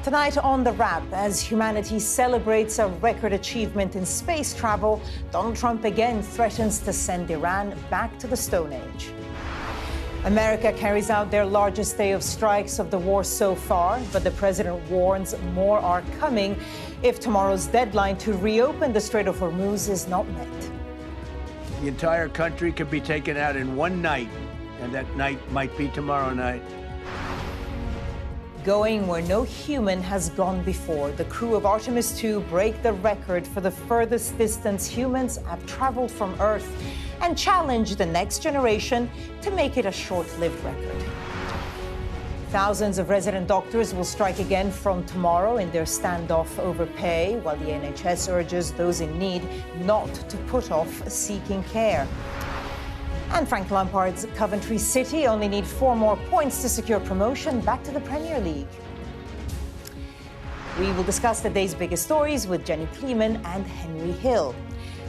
Tonight on The Wrap, as humanity celebrates a record achievement in space travel, Donald Trump again threatens to send Iran back to the Stone Age. America carries out their largest day of strikes of the war so far, but the president warns more are coming if tomorrow's deadline to reopen the Strait of Hormuz is not met. The entire country could be taken out in one night, and that night might be tomorrow night. Going where no human has gone before, the crew of Artemis 2 break the record for the furthest distance humans have traveled from Earth and challenge the next generation to make it a short-lived record. Thousands of resident doctors will strike again from tomorrow in their standoff over pay, while the NHS urges those in need not to put off seeking care. And Frank Lampard's Coventry City only need 4 more points to secure promotion back to the Premier League. We will discuss the day's biggest stories with Jenny Kleeman and Henry Hill.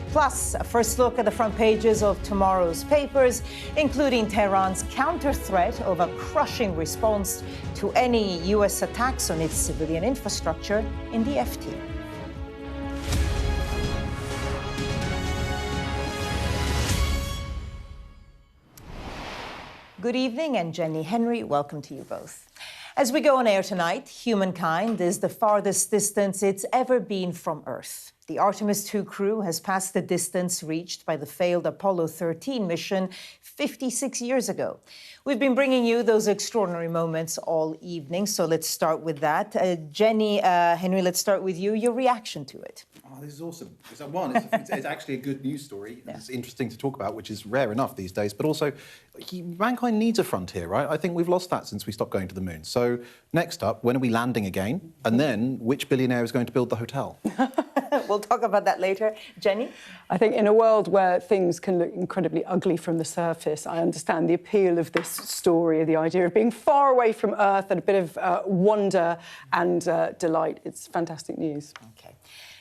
Plus, a first look at the front pages of tomorrow's papers, including Tehran's counter-threat of a crushing response to any U.S. attacks on its civilian infrastructure in the FT. Good evening, and Jenny, Henry, welcome to you both. As we go on air tonight, humankind is the farthest distance it's ever been from Earth. The Artemis 2 crew has passed the distance reached by the failed Apollo 13 mission 56 years ago. We've been bringing you those extraordinary moments all evening, so let's start with that. Jenny, Henry, let's start with you. Your reaction to it? Oh, this is awesome. It's actually a good news story. Yeah. It's interesting to talk about, which is rare enough these days. But also, mankind needs a frontier, right? I think we've lost that since we stopped going to the moon. So next up, when are we landing again? And then, which billionaire is going to build the hotel? We'll talk about that later. Jenny? I think in a world where things can look incredibly ugly from the surface, I understand the appeal of this story, the idea of being far away from Earth and a bit of wonder and delight. It's fantastic news. Okay.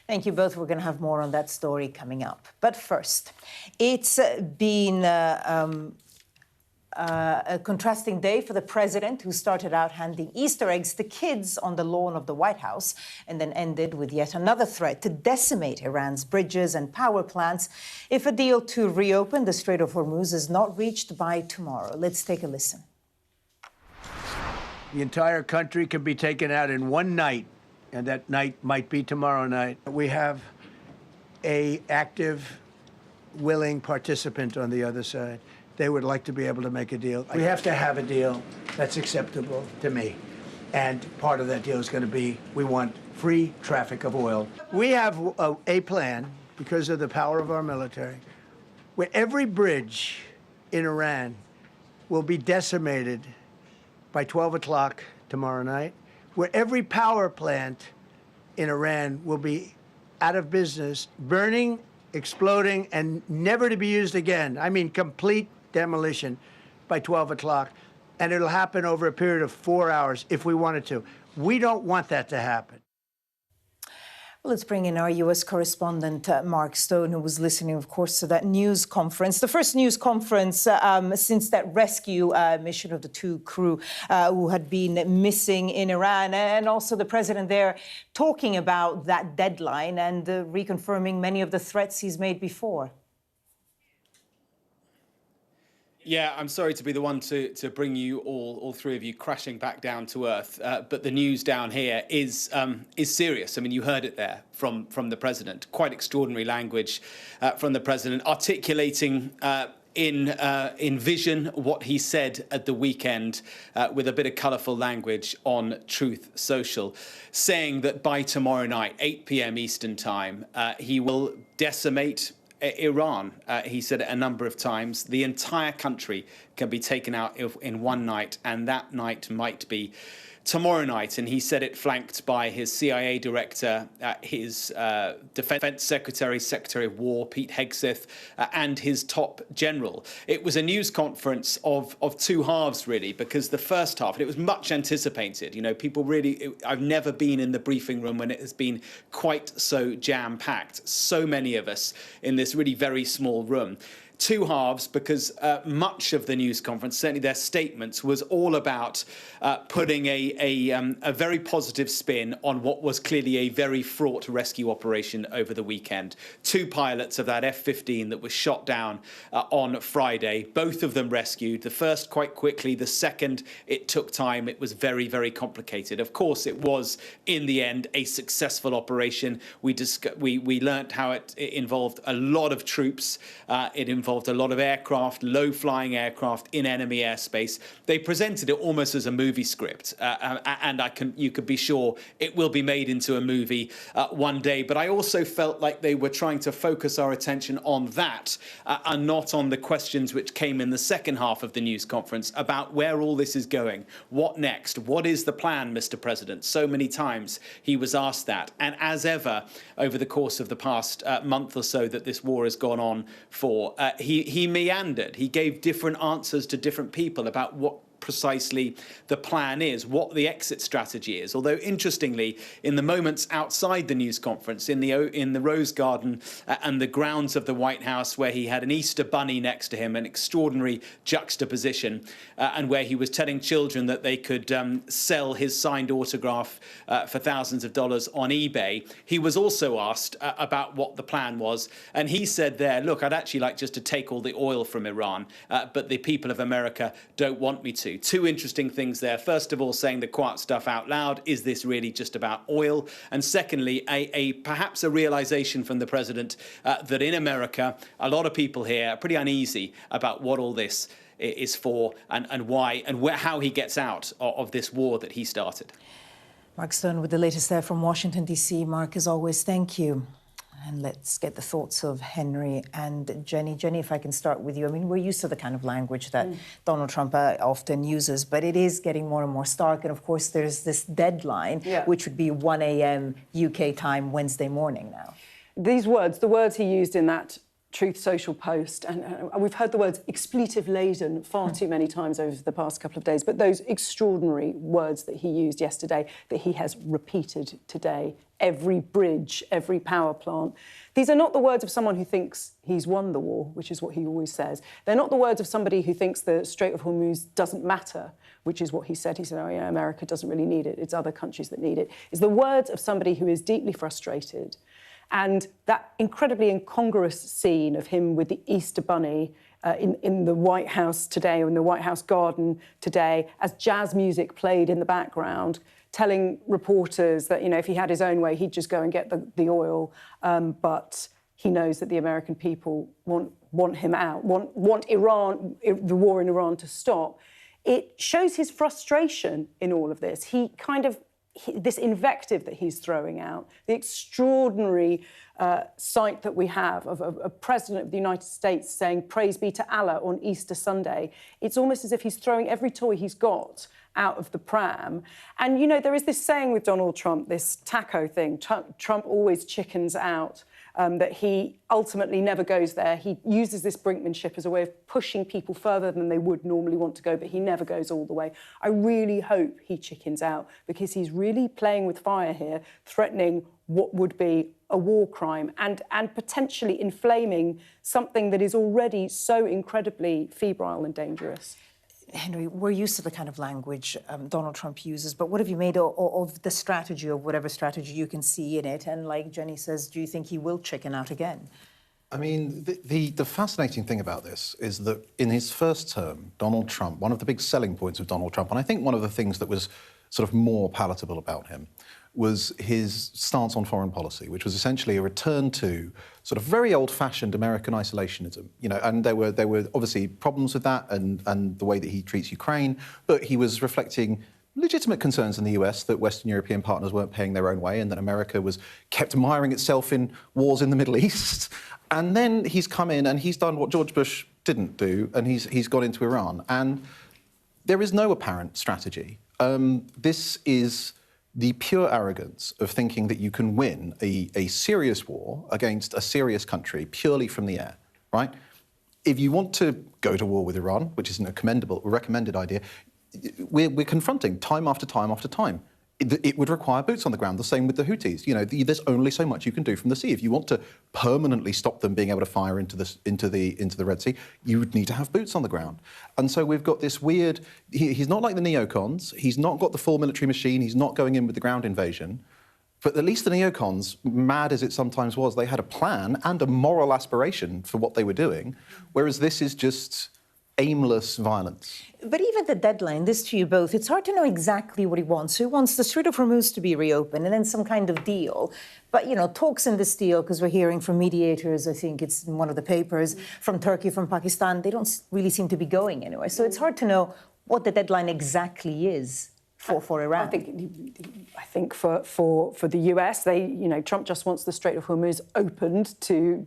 Thank you both. We're going to have more on that story coming up. But first, it's been a contrasting day for the president, who started out handing Easter eggs to kids on the lawn of the White House and then ended with yet another threat to decimate Iran's bridges and power plants if a deal to reopen the Strait of Hormuz is not reached by tomorrow. Let's take a listen. The entire country could be taken out in one night, and that night might be tomorrow night. We have an active, willing participant on the other side. They would like to be able to make a deal. We have to have a deal that's acceptable to me. And part of that deal is going to be, we want free traffic of oil. We have a plan, because of the power of our military, where every bridge in Iran will be decimated by 12 o'clock tomorrow night, where every power plant in Iran will be out of business, burning, exploding, and never to be used again. I mean, complete demolition by 12 o'clock. And it'll happen over a period of 4 hours if we wanted to. We don't want that to happen. Well, let's bring in our U.S. correspondent, Mark Stone, who was listening, of course, to that news conference. The first news conference since that rescue mission of the 2 crew who had been missing in Iran. And also the president there talking about that deadline and reconfirming many of the threats he's made before. Yeah, I'm sorry to be the one to bring you all 3 of you crashing back down to earth. But the news down here is serious. I mean, you heard it there from the president. Quite extraordinary language from the president, articulating in vision what he said at the weekend with a bit of colourful language on Truth Social, saying that by tomorrow night, 8 p.m. Eastern time, he will decimate Iran. He said it a number of times. The entire country can be taken out in one night, and that night might be tomorrow night. And he said it flanked by his CIA director, his defense secretary, Secretary of War, Pete Hegseth, and his top general. It was a news conference of 2 halves, really, because the first half, and it was much anticipated. You know, people really, I've never been in the briefing room when it has been quite so jam-packed. So many of us in this really very small room. two halves, because much of the news conference, certainly their statements, was all about putting a very positive spin on what was clearly a very fraught rescue operation over the weekend. Two pilots of that F-15 that was shot down on Friday, both of them rescued. The first quite quickly, the second it took time. It was very, very complicated. Of course, it was in the end a successful operation. We learnt how it involved a lot of troops. It involved a lot of aircraft, low-flying aircraft in enemy airspace. They presented it almost as a movie script, and you could be sure it will be made into a movie one day. But I also felt like they were trying to focus our attention on that and not on the questions which came in the second half of the news conference about where all this is going. What next? What is the plan, Mr. President? So many times he was asked that. And as ever, over the course of the past month or so that this war has gone on for, he meandered. He gave different answers to different people about what precisely the plan is, what the exit strategy is. Although, interestingly, in the moments outside the news conference, in the Rose Garden and the grounds of the White House, where he had an Easter bunny next to him, an extraordinary juxtaposition, and where he was telling children that they could sell his signed autograph for thousands of dollars on eBay, he was also asked about what the plan was. And he said there, look, I'd actually like just to take all the oil from Iran, but the people of America don't want me to. Two interesting things there. First of all, saying the quiet stuff out loud. Is this really just about oil? And secondly, perhaps a realization from the president that in America, a lot of people here are pretty uneasy about what all this is for and why and how he gets out of this war that he started. Mark Stone with the latest there from Washington, D.C. Mark, as always, thank you. And let's get the thoughts of Henry and Jenny. Jenny, if I can start with you. I mean, we're used to the kind of language that Donald Trump often uses, but it is getting more and more stark. And of course, there's this deadline, which would be 1 a.m. UK time Wednesday morning now. These words, the words he used in that Truth Social post, and we've heard the words expletive-laden far too many times over the past couple of days, but those extraordinary words that he used yesterday, that he has repeated today, every bridge, every power plant. These are not the words of someone who thinks he's won the war, which is what he always says. They're not the words of somebody who thinks the Strait of Hormuz doesn't matter, which is what he said. He said, oh, yeah, America doesn't really need it. It's other countries that need it. It's the words of somebody who is deeply frustrated. And that incredibly incongruous scene of him with the Easter bunny in the White House today, or in the White House garden today, as jazz music played in the background, telling reporters that, you know, if he had his own way, he'd just go and get the oil. But he knows that the American people want him out, want Iran, the war in Iran, to stop. It shows his frustration in all of this. This invective that he's throwing out, the extraordinary sight that we have of a president of the United States saying, praise be to Allah on Easter Sunday. It's almost as if he's throwing every toy he's got out of the pram. And, you know, there is this saying with Donald Trump, this taco thing, Trump always chickens out, that he ultimately never goes there. He uses this brinkmanship as a way of pushing people further than they would normally want to go, but he never goes all the way. I really hope he chickens out, because he's really playing with fire here, threatening what would be a war crime and potentially inflaming something that is already so incredibly febrile and dangerous. Henry, we're used to the kind of language Donald Trump uses, but what have you made of the strategy, of whatever strategy you can see in it? And like Jenny says, do you think he will chicken out again? I mean, the fascinating thing about this is that in his first term, Donald Trump, one of the big selling points of Donald Trump, and I think one of the things that was sort of more palatable about him, was his stance on foreign policy, which was essentially a return to sort of very old-fashioned American isolationism. You know, and there were obviously problems with that and the way that he treats Ukraine, but he was reflecting legitimate concerns in the US that Western European partners weren't paying their own way and that America kept miring itself in wars in the Middle East. And then he's come in and he's done what George Bush didn't do, and he's gone into Iran. And there is no apparent strategy. This is the pure arrogance of thinking that you can win a serious war against a serious country purely from the air, right? If you want to go to war with Iran, which isn't a recommended idea, we're confronting time after time after time. it would require boots on the ground. The same with the Houthis. You know, there's only so much you can do from the sea. If you want to permanently stop them being able to fire into the Red Sea, you would need to have boots on the ground. And so we've got this weird. He's not like the neocons. He's not got the full military machine. He's not going in with the ground invasion. But at least the neocons, mad as it sometimes was, they had a plan and a moral aspiration for what they were doing, whereas this is just aimless violence. But even the deadline, this to you both, it's hard to know exactly what he wants. So he wants the Strait of Hormuz to be reopened and then some kind of deal. But, you know, talks in this deal, because we're hearing from mediators, I think it's in one of the papers, from Turkey, from Pakistan, they don't really seem to be going anywhere. So it's hard to know what the deadline exactly is for Iran. I think for the US, Trump just wants the Strait of Hormuz opened to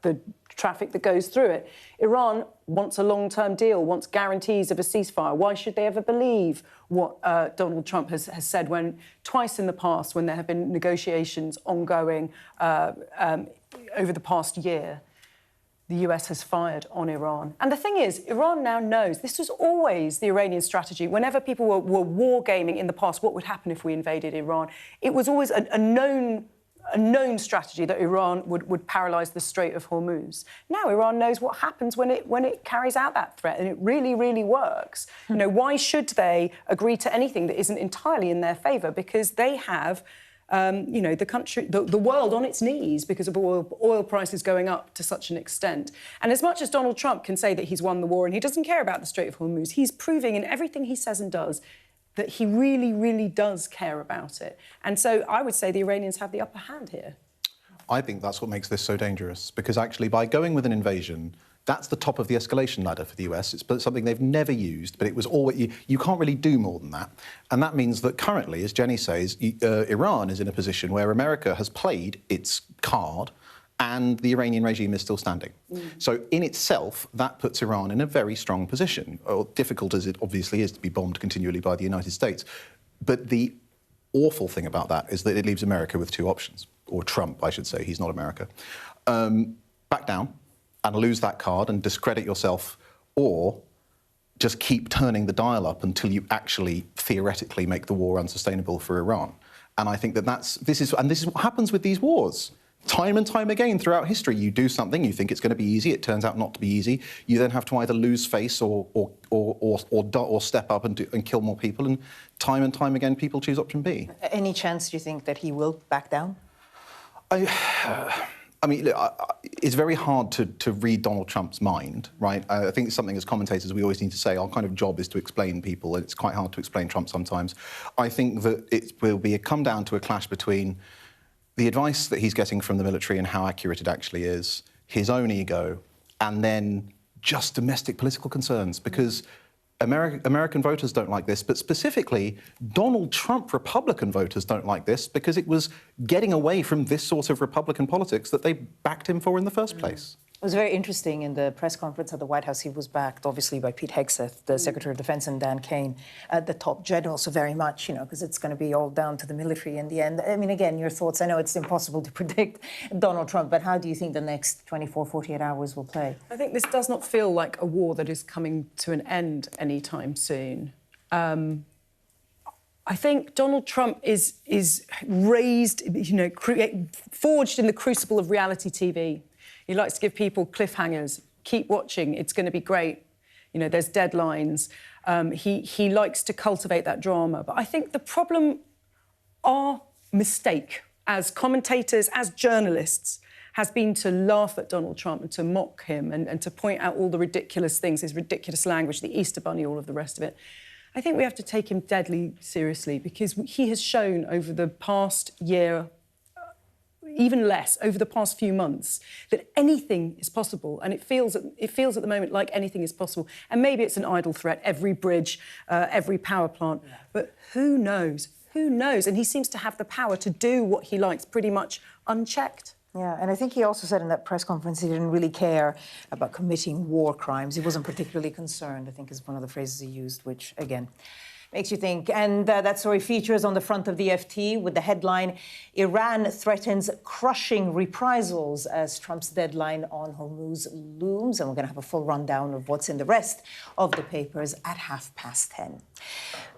the traffic that goes through it. Iran wants a long-term deal, wants guarantees of a ceasefire. Why should they ever believe what Donald Trump has said when twice in the past, when there have been negotiations ongoing over the past year, the US has fired on Iran. And the thing is, Iran now knows, this was always the Iranian strategy. Whenever people were wargaming in the past, what would happen if we invaded Iran? It was always a known strategy that Iran would paralyse the Strait of Hormuz. Now Iran knows what happens when it carries out that threat, and it really, really works. You know, why should they agree to anything that isn't entirely in their favour? Because they have the country, the world on its knees because of oil prices going up to such an extent. And as much as Donald Trump can say that he's won the war and he doesn't care about the Strait of Hormuz, he's proving in everything he says and does that he really, really does care about it. And so I would say the Iranians have the upper hand here. I think that's what makes this so dangerous, because actually by going with an invasion, that's the top of the escalation ladder for the US. It's something they've never used, but it was always, you can't really do more than that. And that means that currently, as Jenny says, Iran is in a position where America has played its card and the Iranian regime is still standing. So in itself, that puts Iran in a very strong position, difficult as it obviously is to be bombed continually by the United States. But the awful thing about that is that it leaves America with two options, or Trump, I should say, he's not America. Back down and lose that card and discredit yourself, or just keep turning the dial up until you actually theoretically make the war unsustainable for Iran. And I think that this is what happens with these wars. Time and time again throughout history, you do something, you think it's going to be easy, it turns out not to be easy. You then have to either lose face or step up and kill more people. And time again, people choose option B. Any chance, do you think, that he will back down? I mean, look, it's very hard to read Donald Trump's mind, right? I think it's something as commentators we always need to say our kind of job is to explain people, and it's quite hard to explain Trump sometimes. I think that it will come down to a clash between the advice that he's getting from the military and how accurate it actually is, his own ego, and then just domestic political concerns, because American voters don't like this, but specifically Donald Trump Republican voters don't like this because it was getting away from this sort of Republican politics that they backed him for in the first place. It was very interesting in the press conference at the White House. He was backed, obviously, by Pete Hegseth, the Secretary of Defense, and Dan Kane, the top general. So very much, because it's going to be all down to the military in the end. I mean, again, your thoughts. I know it's impossible to predict Donald Trump, but how do you think the next 24, 48 hours will play? I think this does not feel like a war that is coming to an end anytime soon. I think Donald Trump is raised, forged in the crucible of reality TV. He likes to give people cliffhangers. Keep watching, it's going to be great. There's deadlines. He likes to cultivate that drama. But I think the problem, our mistake as commentators, as journalists, has been to laugh at Donald Trump and to mock him and to point out all the ridiculous things, his ridiculous language, the Easter Bunny, all of the rest of it. I think we have to take him deadly seriously because he has shown over the past year, even less, over the past few months, that anything is possible. And it feels at the moment like anything is possible. And maybe it's an idle threat, every bridge, every power plant. Yeah. But who knows? Who knows? And he seems to have the power to do what he likes pretty much unchecked. Yeah, and I think he also said in that press conference he didn't really care about committing war crimes. He wasn't particularly concerned, I think is one of the phrases he used, which, again, makes you think. And that story features on the front of the FT with the headline, Iran threatens crushing reprisals as Trump's deadline on Hormuz looms. And we're going to have a full rundown of what's in the rest of the papers at 10:30.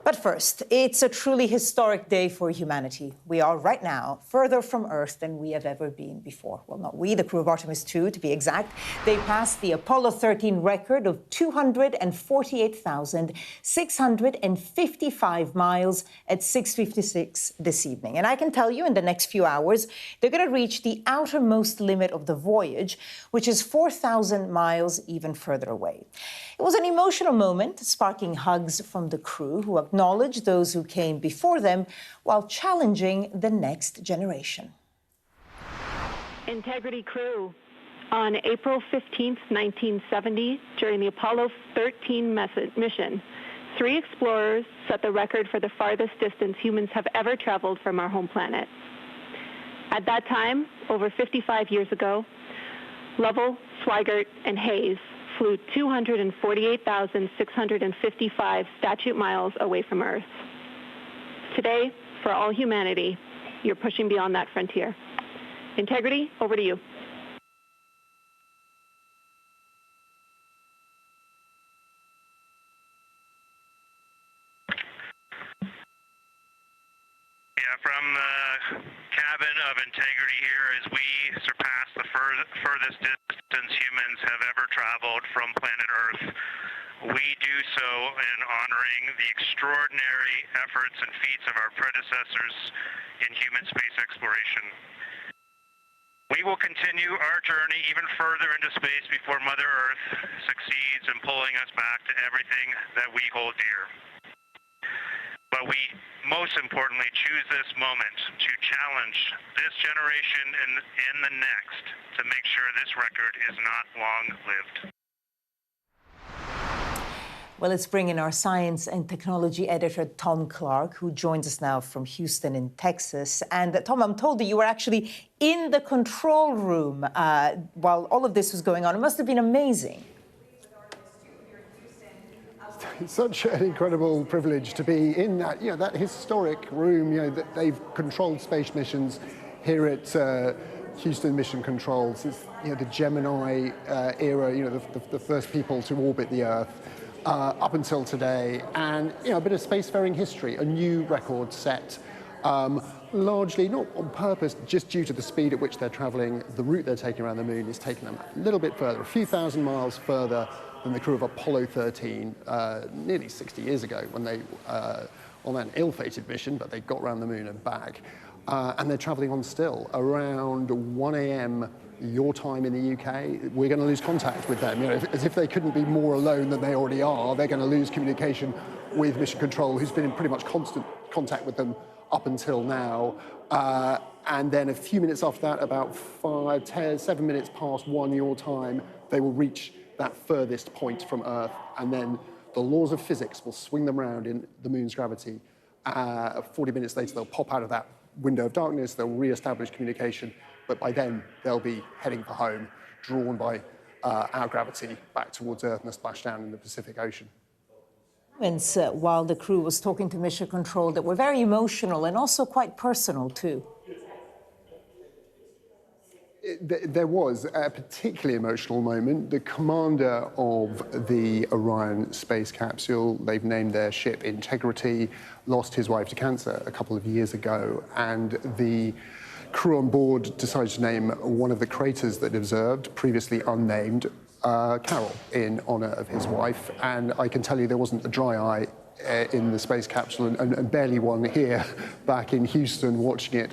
But first, it's a truly historic day for humanity. We are right now further from Earth than we have ever been before. Well, not we, the crew of Artemis 2, to be exact. They passed the Apollo 13 record of 248,655 miles at 6:56 this evening. And I can tell you in the next few hours, they're going to reach the outermost limit of the voyage, which is 4,000 miles even further away. It was an emotional moment, sparking hugs from the crew, who acknowledge those who came before them while challenging the next generation. Integrity crew, on April 15th, 1970, during the Apollo 13 mission, 3 explorers set the record for the farthest distance humans have ever traveled from our home planet. At that time, over 55 years ago, Lovell, Swigert, and Hayes flew 248,655 statute miles away from Earth. Today, for all humanity, you're pushing beyond that frontier. Integrity, over to you. From the cabin of Integrity here as we surpass the furthest distance humans have ever traveled from planet Earth. We do so in honoring the extraordinary efforts and feats of our predecessors in human space exploration. We will continue our journey even further into space before Mother Earth succeeds in pulling us back to everything that we hold dear. But we, most importantly, choose this moment to challenge this generation and the next to make sure this record is not long-lived. Well, let's bring in our science and technology editor, Tom Clark, who joins us now from Houston in Texas. And Tom, I'm told that you were actually in the control room while all of this was going on. It must have been amazing. It's such an incredible privilege to be in that, that historic room, that they've controlled space missions here at Houston Mission Control since, the Gemini era, the first people to orbit the Earth up until today. And, a bit of spacefaring history, a new record set, largely not on purpose, just due to the speed at which they're traveling. The route they're taking around the moon is taking them a little bit further, a few thousand miles further than the crew of Apollo 13 nearly 60 years ago when they, on an ill-fated mission, but they got around the moon and back. And they're traveling on still. Around 1 a.m. your time in the UK, we're going to lose contact with them. As if they couldn't be more alone than they already are, they're going to lose communication with Mission Control, who's been in pretty much constant contact with them up until now. And then a few minutes after that, about 7 minutes past 1 your time, they will reach that furthest point from Earth, and then the laws of physics will swing them around in the moon's gravity. 40 minutes later, they'll pop out of that window of darkness, they'll re-establish communication, but by then, they'll be heading for home, drawn by our gravity back towards Earth and a splashdown in the Pacific Ocean. While the crew was talking to Mission Control that were very emotional and also quite personal, too. There was a particularly emotional moment. The commander of the Orion space capsule, they've named their ship Integrity, lost his wife to cancer a couple of years ago, and the crew on board decided to name one of the craters that observed, previously unnamed, Carol, in honor of his wife. And I can tell you there wasn't a dry eye in the space capsule, and barely one here back in Houston watching it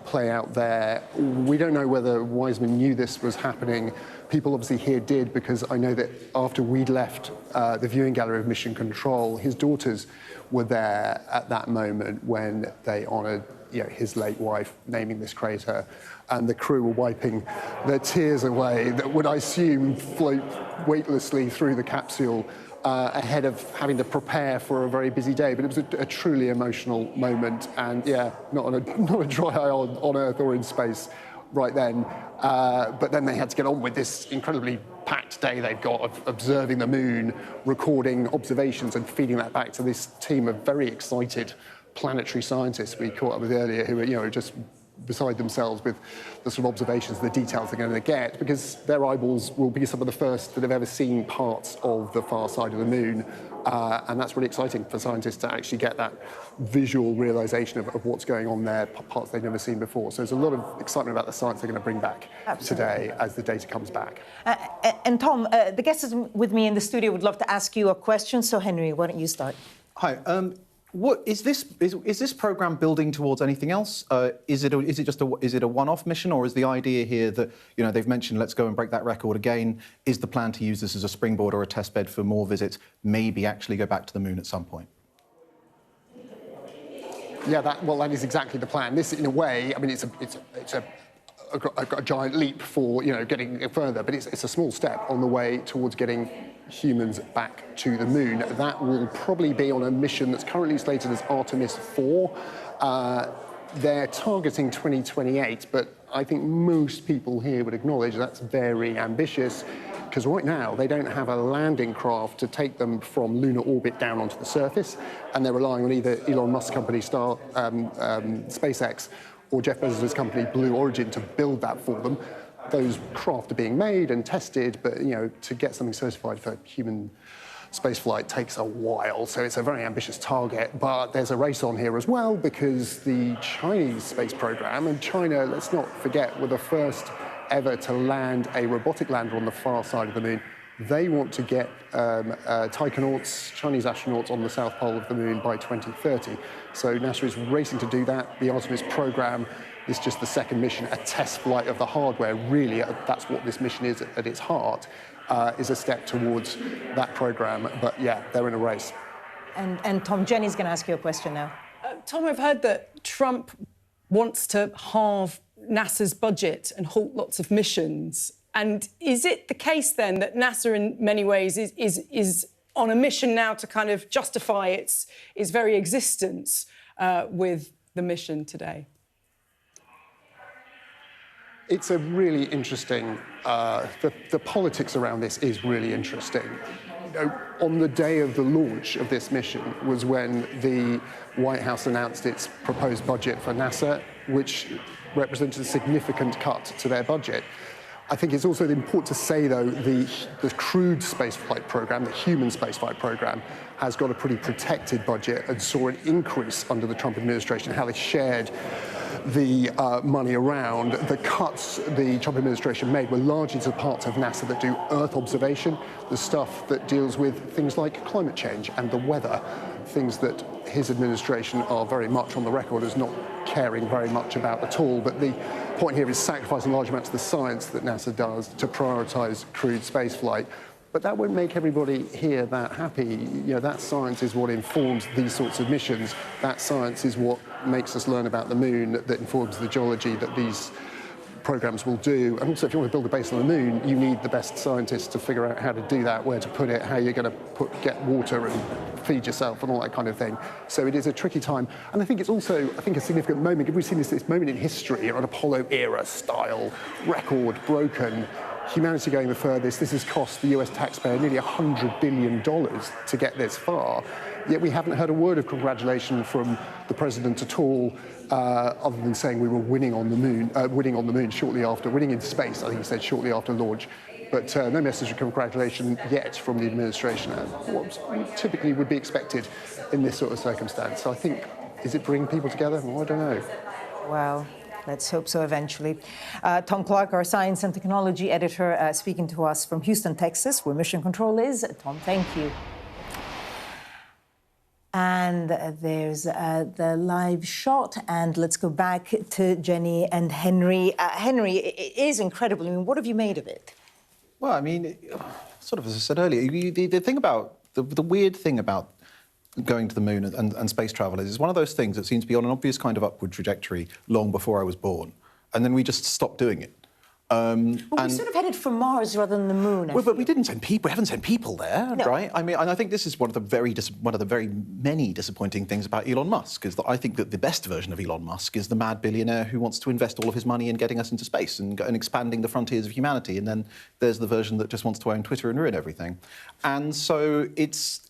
play out there. We don't know whether Wiseman knew this was happening. People obviously here did, because I know that after we'd left the viewing gallery of Mission Control, his daughters were there at that moment when they honored his late wife naming this crater, and the crew were wiping their tears away that would, I assume, float weightlessly through the capsule ahead of having to prepare for a very busy day. But it was a truly emotional moment, and not a dry eye on Earth or in space right then. But then they had to get on with this incredibly packed day they've got of observing the moon, recording observations and feeding that back to this team of very excited planetary scientists we caught up with earlier, who are just beside themselves with the sort of observations, the details they're going to get, because their eyeballs will be some of the first that have ever seen parts of the far side of the moon. And that's really exciting for scientists to actually get that visual realization of what's going on there, parts they've never seen before. So there's a lot of excitement about the science they're going to bring back today as the data comes back. And Tom, the guests with me in the studio would love to ask you a question. So Henry, why don't you start? Hi. What is this? Is this program building towards anything else? Is it a one-off mission, or is the idea here that they've mentioned let's go and break that record again? Is the plan to use this as a springboard or a test bed for more visits? Maybe actually go back to the moon at some point. Yeah, that is exactly the plan. This, in a way, I mean, it's a giant leap for getting further, but it's a small step on the way towards getting humans back to the moon. That will probably be on a mission that's currently slated as Artemis 4. They're targeting 2028, but I think most people here would acknowledge that's very ambitious, because right now they don't have a landing craft to take them from lunar orbit down onto the surface, and they're relying on either Elon Musk's company SpaceX or Jeff Bezos' company Blue Origin to build that for them. Those craft are being made and tested, but to get something certified for human spaceflight takes a while, so it's a very ambitious target. But there's a race on here as well, because the Chinese space program, and China, let's not forget, were the first ever to land a robotic lander on the far side of the moon. They want to get taikonauts, Chinese astronauts, on the south pole of the moon by 2030. So NASA is racing to do that. The Artemis program is just the second mission, a test flight of the hardware. Really, that's what this mission is at its heart, is a step towards that program. But yeah, they're in a race. And Tom, Jenny's going to ask you a question now. Tom, I've heard that Trump wants to halve NASA's budget and halt lots of missions. And is it the case then that NASA, in many ways, is on a mission now to kind of justify its very existence with the mission today? It's a really interesting, the politics around this is really interesting. On the day of the launch of this mission was when the White House announced its proposed budget for NASA, which represented a significant cut to their budget. I think it's also important to say, though, the crewed spaceflight program, the human spaceflight program, has got a pretty protected budget and saw an increase under the Trump administration, how they shared the money around. The cuts the Trump administration made were largely to the parts of NASA that do Earth observation, the stuff that deals with things like climate change and the weather, things that his administration are very much on the record as not caring very much about at all. But the point here is sacrificing large amounts of the science that NASA does to prioritise crewed spaceflight. But that won't make everybody here that happy. That science is what informs these sorts of missions. That science is what makes us learn about the moon, that informs the geology that these programs will do. And also, if you want to build a base on the moon, you need the best scientists to figure out how to do that, where to put it, how you're going to get water and feed yourself and all that kind of thing. So it is a tricky time. And I think it's also, a significant moment. We've seen this moment in history, an Apollo era style record broken. Humanity going the furthest. This has cost the US taxpayer nearly $100 billion to get this far. Yet we haven't heard a word of congratulation from the president at all, other than saying we were winning on the moon shortly after, winning in space, I think he said, shortly after launch. But no message of congratulation yet from the administration, what typically would be expected in this sort of circumstance. So I think, is it bringing people together? Well, I don't know. Well, let's hope so eventually. Tom Clark, our science and technology editor, speaking to us from Houston, Texas, where Mission Control is. Tom, thank you. And there's the live shot. And let's go back to Jenny and Henry. Henry, it is incredible. I mean, what have you made of it? Well, I mean, sort of as I said earlier, the thing about, the weird thing about going to the moon and space travel is it's one of those things that seems to be on an obvious kind of upward trajectory long before I was born. And then we just stopped doing it. Well, we sort of headed for Mars rather than the moon. Well, but we didn't send people. We haven't sent people there, right? I mean, and I think this is one of the very many disappointing things about Elon Musk is that I think that the best version of Elon Musk is the mad billionaire who wants to invest all of his money in getting us into space and expanding the frontiers of humanity. And then there's the version that just wants to own Twitter and ruin everything. And so it's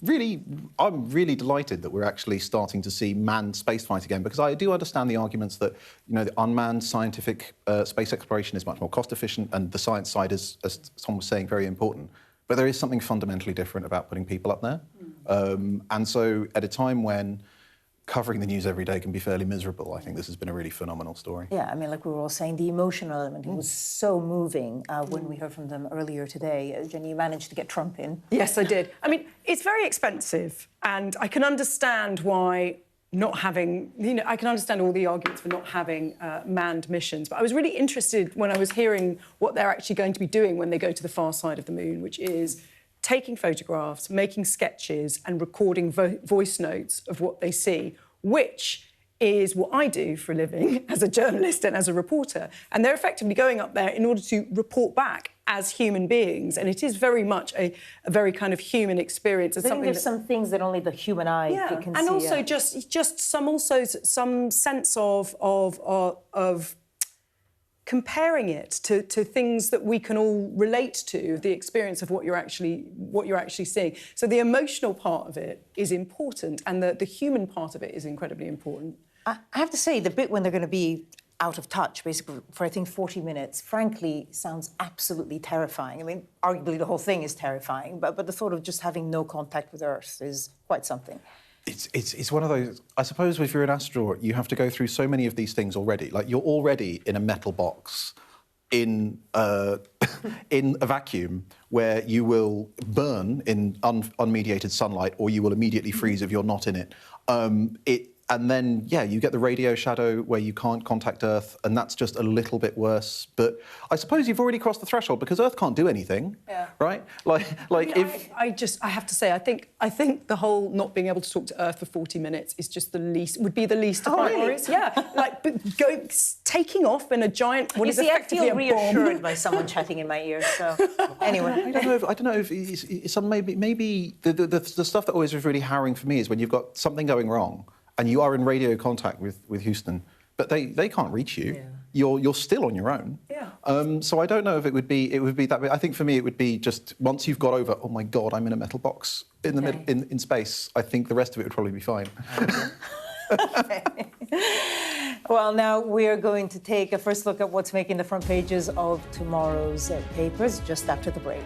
really, I'm really delighted that we're actually starting to see manned spaceflight again, because I do understand the arguments that, you know, the unmanned scientific space exploration is much more cost efficient, and the science side is, as Tom was saying, very important. But there is something fundamentally different about putting people up there. And so at a time when covering the news every day can be fairly miserable, I think this has been a really phenomenal story. Yeah, I mean, like we were all saying, the emotional element, it was so moving when we heard from them earlier today. Jenny, you managed to get Trump in. Yes, I did. I mean, it's very expensive, and I can understand why not having, you know, I can understand all the arguments for not having manned missions, but I was really interested when I was hearing what they're actually going to be doing when they go to the far side of the moon, which is taking photographs, making sketches and recording voice notes of what they see, which is what I do for a living as a journalist and as a reporter. And they're effectively going up there in order to report back as human beings. And it is very much a very kind of human experience. I think there's some things that only the human eye can see. And also just some sense of comparing it to things that we can all relate to, the experience of what you're actually seeing. So the emotional part of it is important, and the human part of it is incredibly important. I have to say, the bit when they're going to be out of touch, basically, for I think 40 minutes, frankly, sounds absolutely terrifying. I mean, arguably the whole thing is terrifying, but the thought of just having no contact with Earth is quite something. It's one of those, I suppose if you're an astronaut, you have to go through so many of these things already. Like, you're already in a metal box in in a vacuum where you will burn in unmediated sunlight, or you will immediately freeze if you're not in it. And then, yeah, you get the radio shadow where you can't contact Earth, and that's just a little bit worse. But I suppose you've already crossed the threshold because Earth can't do anything, right? Like I have to say, I think the whole not being able to talk to Earth for 40 minutes is just would be the least of my worries. Yeah, like taking off in a giant. What is effectively a bomb. I feel reassured by someone chatting in my ear. So anyway, I don't know if it's maybe the stuff that always is really harrowing for me is when you've got something going wrong, and you are in radio contact with Houston, but they can't reach you. Yeah. You're still on your own. Yeah. So I don't know if it would be that. I think for me it would be just once you've got over, oh my God, I'm in a metal box in the in space. I think the rest of it would probably be fine. Okay. Well, now we're going to take a first look at what's making the front pages of tomorrow's papers just after the break.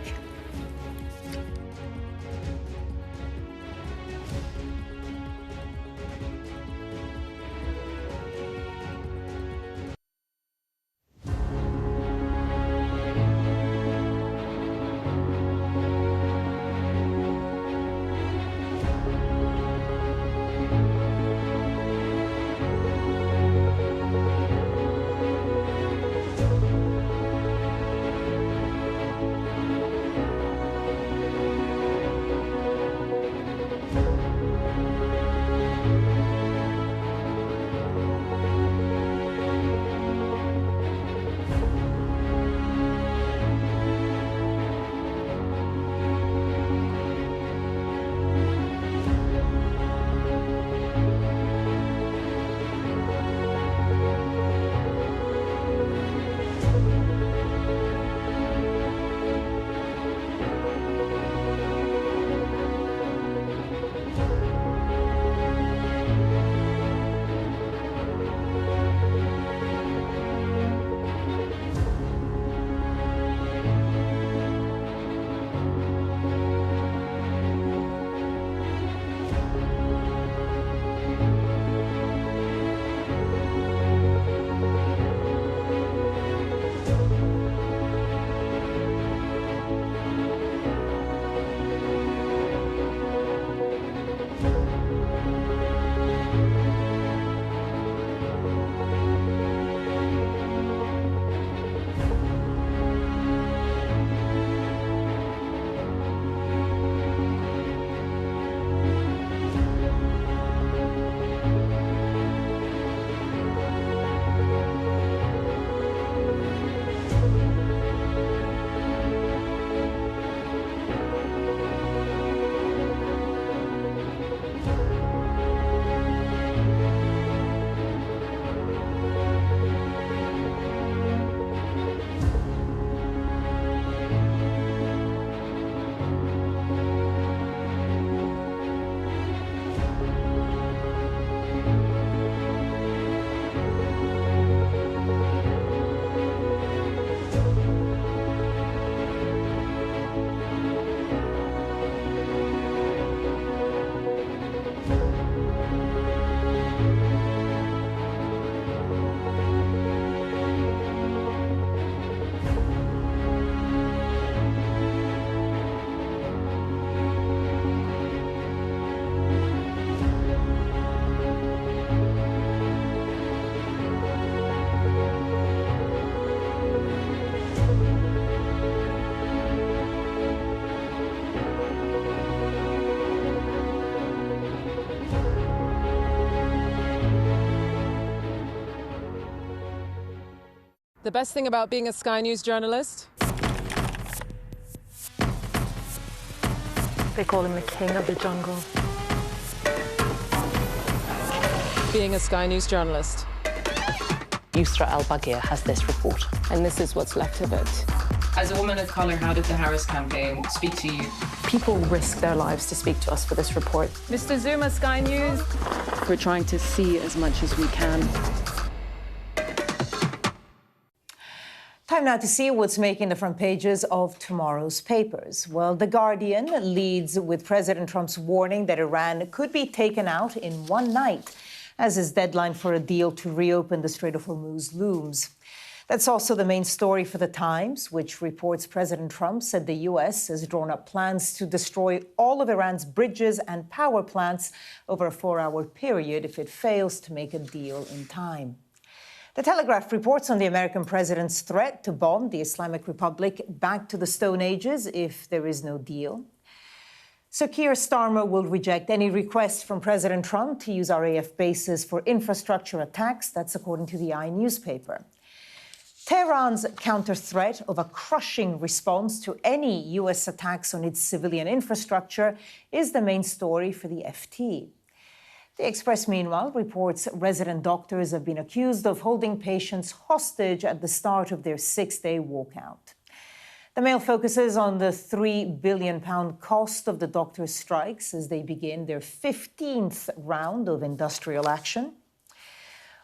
The best thing about being a Sky News journalist? They call him the king of the jungle. Being a Sky News journalist. Yusra Al-Baghir has this report. And this is what's left of it. As a woman of colour, how did the Harris campaign speak to you? People risk their lives to speak to us for this report. Mr. Zuma, Sky News. We're trying to see as much as we can. Time now to see what's making the front pages of tomorrow's papers. Well, The Guardian leads with President Trump's warning that Iran could be taken out in one night as his deadline for a deal to reopen the Strait of Hormuz looms. That's also the main story for The Times, which reports President Trump said the U.S. has drawn up plans to destroy all of Iran's bridges and power plants over a 4-hour period if it fails to make a deal in time. The Telegraph reports on the American president's threat to bomb the Islamic Republic back to the Stone Ages if there is no deal. Sir Keir Starmer will reject any request from President Trump to use RAF bases for infrastructure attacks. That's according to the I newspaper. Tehran's counter-threat of a crushing response to any U.S. attacks on its civilian infrastructure is the main story for the FT. The Express, meanwhile, reports resident doctors have been accused of holding patients hostage at the start of their 6-day walkout. The Mail focuses on the £3 billion cost of the doctors' strikes as they begin their 15th round of industrial action.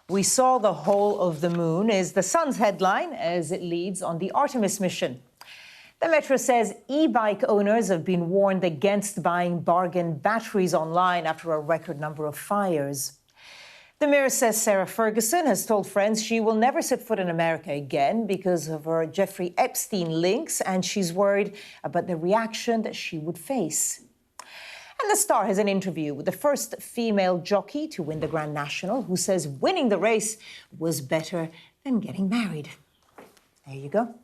We saw the whole of the moon is the Sun's headline as it leads on the Artemis mission. The Metro says e-bike owners have been warned against buying bargain batteries online after a record number of fires. The Mirror says Sarah Ferguson has told friends she will never set foot in America again because of her Jeffrey Epstein links, and she's worried about the reaction that she would face. And The Star has an interview with the first female jockey to win the Grand National, who says winning the race was better than getting married. There you go.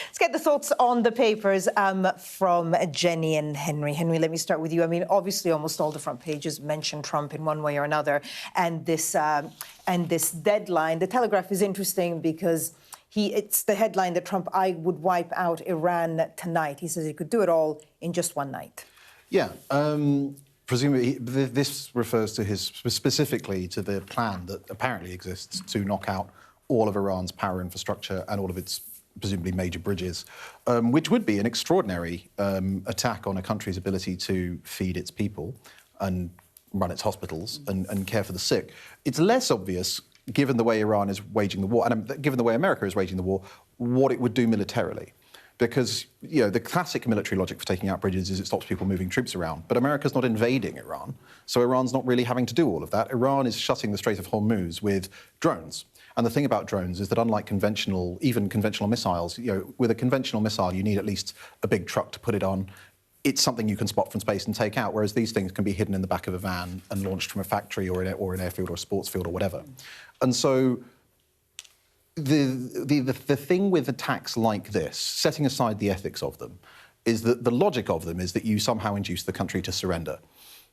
Let's get the thoughts on the papers from Jenny and Henry. Henry, let me start with you. I mean, obviously, almost all the front pages mention Trump in one way or another, and this deadline. The Telegraph is interesting because it's the headline that Trump would wipe out Iran tonight. He says he could do it all in just one night. Yeah. Presumably, this refers to specifically to the plan that apparently exists to knock out all of Iran's power infrastructure and all of its presumably major bridges, which would be an extraordinary attack on a country's ability to feed its people and run its hospitals and care for the sick. It's less obvious, given the way Iran is waging the war, and given the way America is waging the war, what it would do militarily. Because, you know, the classic military logic for taking out bridges is it stops people moving troops around. But America's not invading Iran, so Iran's not really having to do all of that. Iran is shutting the Strait of Hormuz with drones. And the thing about drones is that unlike even conventional missiles, you know, with a conventional missile, you need at least a big truck to put it on. It's something you can spot from space and take out, whereas these things can be hidden in the back of a van and launched from a factory or an airfield or a sports field or whatever. And so the thing with attacks like this, setting aside the ethics of them, is that the logic of them is that you somehow induce the country to surrender.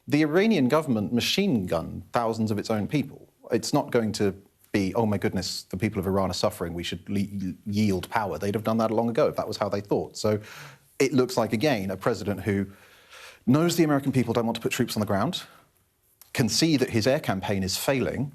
The Iranian government machine gunned thousands of its own people. It's not going to be, oh my goodness, the people of Iran are suffering, we should yield power. They'd have done that long ago if that was how they thought. So it looks like, again, a president who knows the American people don't want to put troops on the ground, can see that his air campaign is failing,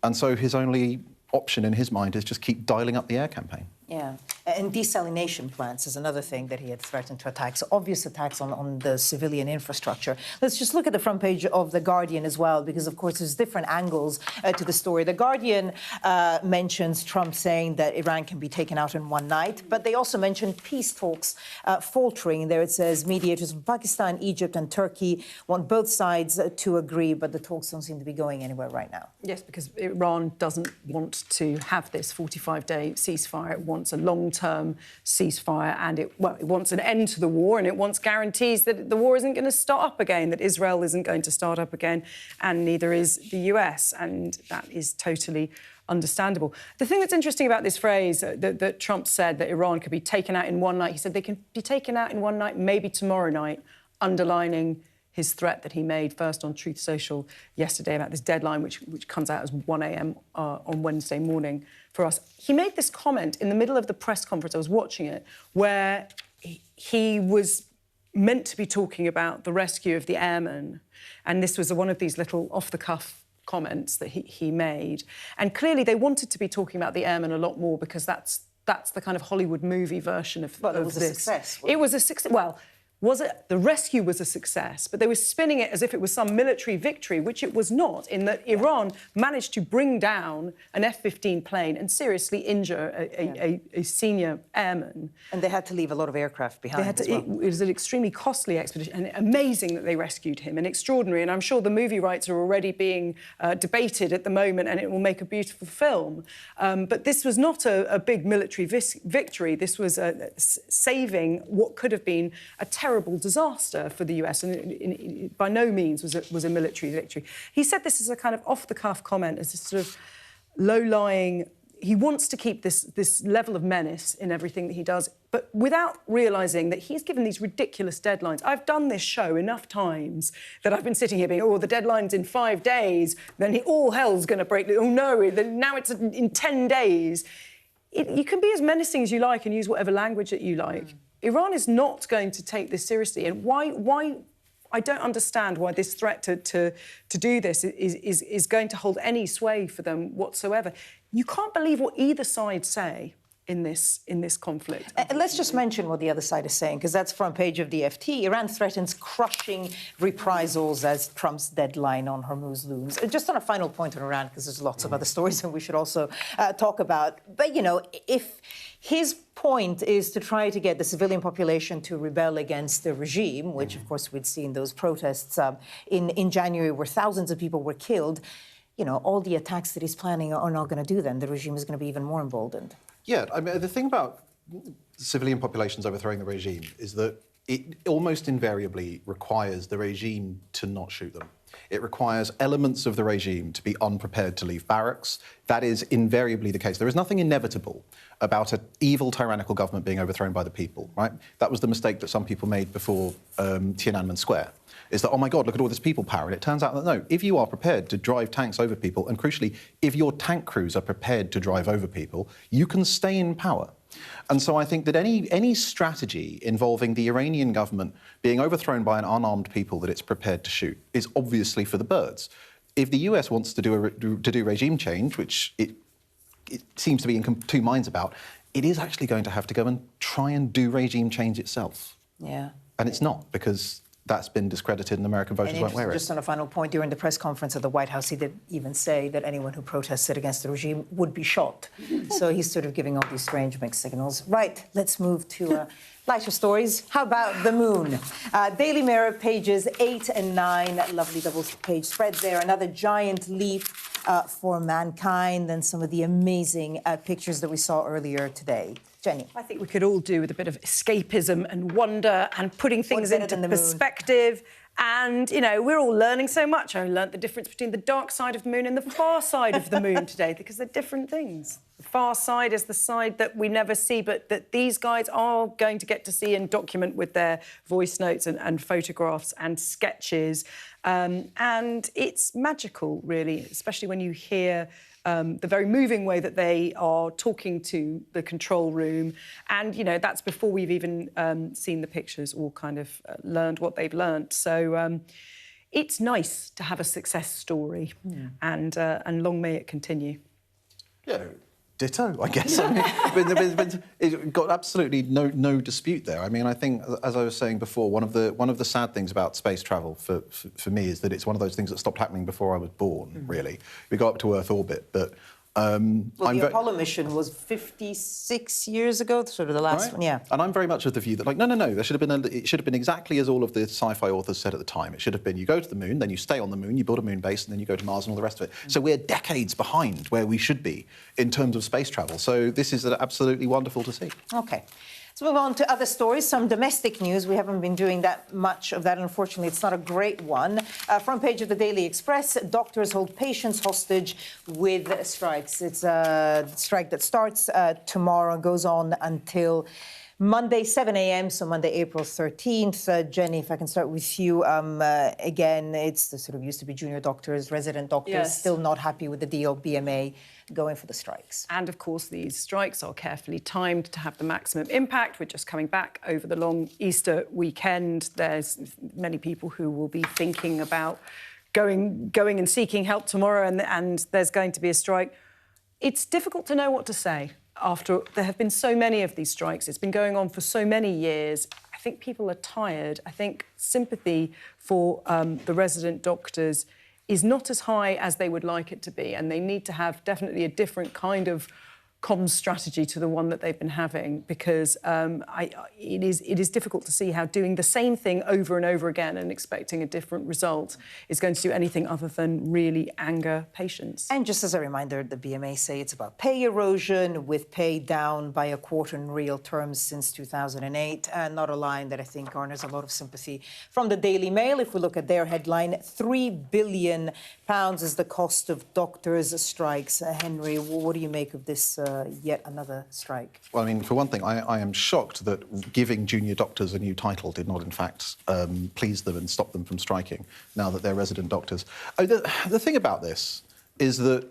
and so his only option in his mind is just keep dialing up the air campaign. Yeah, and desalination plants is another thing that he had threatened to attack. So obvious attacks on the civilian infrastructure. Let's just look at the front page of The Guardian as well, because, of course, there's different angles to the story. The Guardian mentions Trump saying that Iran can be taken out in one night, but they also mention peace talks faltering. There it says mediators from Pakistan, Egypt and Turkey want both sides to agree, but the talks don't seem to be going anywhere right now. Yes, because Iran doesn't want to have this 45-day ceasefire. It wants a long-term ceasefire, and it wants an end to the war, and it wants guarantees that the war isn't going to start up again, that Israel isn't going to start up again, and neither is the US, and that is totally understandable. The thing that's interesting about this phrase that Trump said, that Iran could be taken out in one night, he said they can be taken out in one night, maybe tomorrow night, underlining his threat that he made first on Truth Social yesterday about this deadline, which comes out as 1 a.m. On Wednesday morning for us. He made this comment in the middle of the press conference, I was watching it, where he was meant to be talking about the rescue of the airmen, and this was one of these little off-the-cuff comments that he made. And clearly they wanted to be talking about the airmen a lot more because that's the kind of Hollywood movie version of Well, it was this. a success. It was a success. Well, was it? The rescue was a success, but they were spinning it as if it was some military victory, which it was not, in that Iran managed to bring down an F-15 plane and seriously injure a senior airman. And they had to leave a lot of aircraft behind as well. It was an extremely costly expedition, and amazing that they rescued him, and extraordinary. And I'm sure the movie rights are already being debated at the moment, and it will make a beautiful film. But this was not a big military victory. This was saving what could have been a terrible disaster for the US, and it by no means was a military victory. He said this is a kind of off-the-cuff comment, as a sort of low-lying. He wants to keep this level of menace in everything that he does, but without realising that he's given these ridiculous deadlines. I've done this show enough times that I've been sitting here being, oh, the deadline's in 5 days, then all hell's going to break loose. Oh, no, now it's in 10 days. You can be as menacing as you like and use whatever language that you like. Iran is not going to take this seriously, and why I don't understand why this threat to do this is going to hold any sway for them whatsoever. You can't believe what either side say in this conflict. And let's just mention what the other side is saying, because that's front page of the FT. Iran threatens crushing reprisals as Trump's deadline on Hormuz looms. Just on a final point on Iran, because there's lots of other stories that we should also talk about. But, you know, if his point is to try to get the civilian population to rebel against the regime, which, of course, we'd seen those protests in January where thousands of people were killed, you know, all the attacks that he's planning are not going to do then. The regime is going to be even more emboldened. Yeah, I mean, the thing about civilian populations overthrowing the regime is that it almost invariably requires the regime to not shoot them. It requires elements of the regime to be unprepared to leave barracks. That is invariably the case. There is nothing inevitable about an evil, tyrannical government being overthrown by the people, right? That was the mistake that some people made before Tiananmen Square, is that, oh, my God, look at all this people power. And it turns out that, no, if you are prepared to drive tanks over people, and crucially, if your tank crews are prepared to drive over people, you can stay in power. And so I think that any strategy involving the Iranian government being overthrown by an unarmed people that it's prepared to shoot is obviously for the birds. If the US wants to do regime change, which it seems to be in two minds about, it is actually going to have to go and try and do regime change itself. Yeah. And it's not, because that's been discredited and American voters won't wear it. Just on a final point, during the press conference at the White House, he did even say that anyone who protested against the regime would be shot. So he's sort of giving all these strange mixed signals. Right, let's move to lighter stories. How about the moon? Daily Mirror, pages 8 and 9, lovely double-page spreads there. Another giant leap for mankind, and some of the amazing pictures that we saw earlier today. Jenny. I think we could all do with a bit of escapism and wonder and putting things into perspective. And, you know, we're all learning so much. I learnt the difference between the dark side of the moon and the far side of the moon today, because they're different things. The far side is the side that we never see, but that these guys are going to get to see and document with their voice notes and photographs and sketches. And it's magical, really, especially when you hear the very moving way that they are talking to the control room. And, you know, that's before we've even seen the pictures or kind of learned what they've learned. So it's nice to have a success story, and long may it continue. Yeah. Ditto, I guess. I mean, it's got absolutely no dispute there. I mean, I think, as I was saying before, one of the sad things about space travel for me is that it's one of those things that stopped happening before I was born. Really, we go up to Earth orbit, but the Apollo mission was 56 years ago, sort of the last one, yeah. And I'm very much of the view that, like, no, there should have been it should have been exactly as all of the sci-fi authors said at the time. It should have been, you go to the moon, then you stay on the moon, you build a moon base, and then you go to Mars and all the rest of it. So we're decades behind where we should be in terms of space travel. So this is absolutely wonderful to see. OK. Let's move on to other stories, some domestic news. We haven't been doing that much of that. Unfortunately, it's not a great one. Front page of the Daily Express, doctors hold patients hostage with strikes. It's a strike that starts tomorrow and goes on until Monday, 7 a.m., so Monday, April 13th. Jenny, if I can start with you. Again, it's the sort of used to be junior doctors, resident doctors, still not happy with the deal, BMA going for the strikes. And, of course, these strikes are carefully timed to have the maximum impact. We're just coming back over the long Easter weekend. There's many people who will be thinking about going and seeking help tomorrow, and there's going to be a strike. It's difficult to know what to say after there have been so many of these strikes. It's been going on for so many years. I think people are tired. I think sympathy for the resident doctors is not as high as they would like it to be, and they need to have definitely a different kind of comms strategy to the one that they've been having, because it is difficult to see how doing the same thing over and over again and expecting a different result is going to do anything other than really anger patients. And just as a reminder, the BMA say it's about pay erosion, with pay down by a quarter in real terms since 2008. Not a line that I think garners a lot of sympathy from the Daily Mail. If we look at their headline, £3 billion is the cost of doctors' strikes. Henry, what do you make of this yet another strike? Well, I mean, for one thing, I am shocked that giving junior doctors a new title did not, in fact, please them and stop them from striking, now that they're resident doctors. The thing about this is that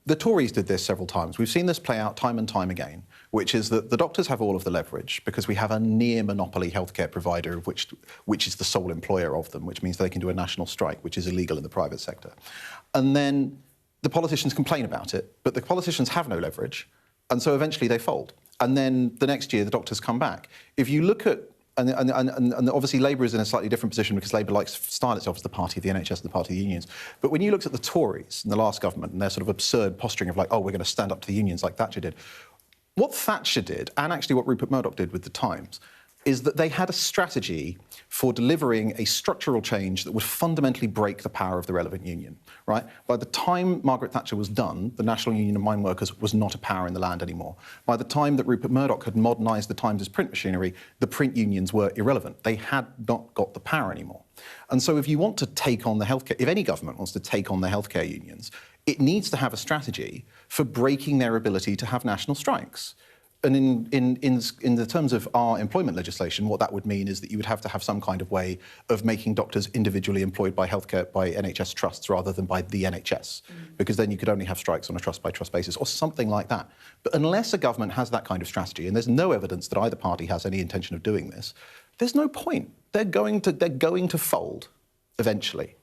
the Tories did this several times. We've seen this play out time and time again, which is that the doctors have all of the leverage because we have a near-monopoly healthcare provider, which is the sole employer of them, which means they can do a national strike, which is illegal in the private sector. And then the politicians complain about it, but the politicians have no leverage, and so eventually they fold. And then the next year, the doctors come back. If you look at, and obviously Labour is in a slightly different position because Labour likes to style itself as the party of the NHS and the party of the unions. But when you looked at the Tories in the last government and their sort of absurd posturing of like, oh, we're going to stand up to the unions like Thatcher did, what Thatcher did, and actually what Rupert Murdoch did with the Times, is that they had a strategy for delivering a structural change that would fundamentally break the power of the relevant union, right? By the time Margaret Thatcher was done, the National Union of Mine Workers was not a power in the land anymore. By the time that Rupert Murdoch had modernised the Times' print machinery, the print unions were irrelevant. They had not got the power anymore. And so if you want to take on the healthcare, if any government wants to take on the healthcare unions, it needs to have a strategy for breaking their ability to have national strikes. And in the terms of our employment legislation, what that would mean is that you would have to have some kind of way of making doctors individually employed by healthcare, by NHS trusts rather than by the NHS, because then you could only have strikes on a trust-by-trust basis or something like that. But unless a government has that kind of strategy, and there's no evidence that either party has any intention of doing this, there's no point. They're going to fold eventually.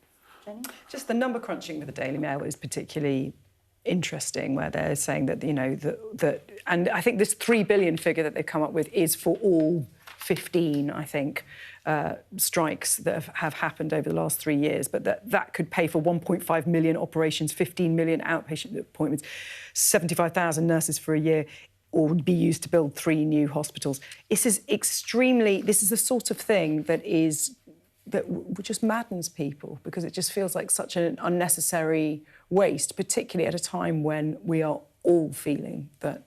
Jenny? Just the number crunching with the Daily Mail is particularly interesting, where they're saying that, you know, that and I think this £3 billion figure that they've come up with is for all 15, I think, strikes that have happened over the last 3 years, but that could pay for 1.5 million operations, 15 million outpatient appointments, 75,000 nurses for a year, or would be used to build 3 new hospitals. This is the sort of thing that just maddens people, because it just feels like such an unnecessary waste, particularly at a time when we are all feeling that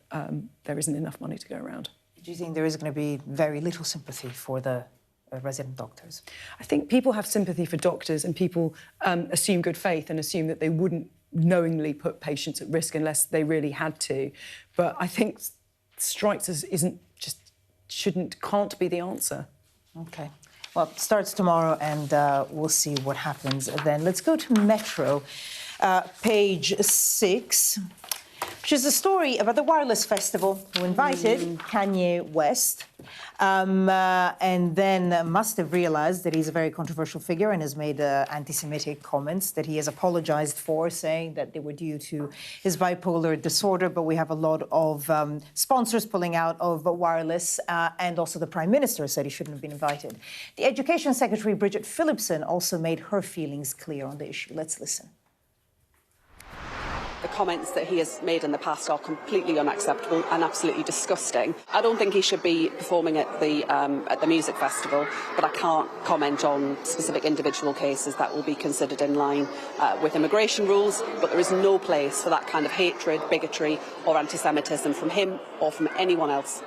there isn't enough money to go around. Do you think there is going to be very little sympathy for the resident doctors? I think people have sympathy for doctors, and people assume good faith and assume that they wouldn't knowingly put patients at risk unless they really had to. But I think strikes can't be the answer. OK. Well, it starts tomorrow, and we'll see what happens then. Let's go to Metro, page 6, which is a story about the Wireless Festival, who invited Kanye West, and then must have realised that he's a very controversial figure and has made anti-Semitic comments that he has apologised for, saying that they were due to his bipolar disorder. But we have a lot of sponsors pulling out of wireless, and also the Prime Minister said he shouldn't have been invited. The Education Secretary, Bridget Phillipson, also made her feelings clear on the issue. Let's listen. The comments that he has made in the past are completely unacceptable and absolutely disgusting. I don't think he should be performing at the music festival, but I can't comment on specific individual cases that will be considered in line with immigration rules. But there is no place for that kind of hatred, bigotry or anti-Semitism from him or from anyone else.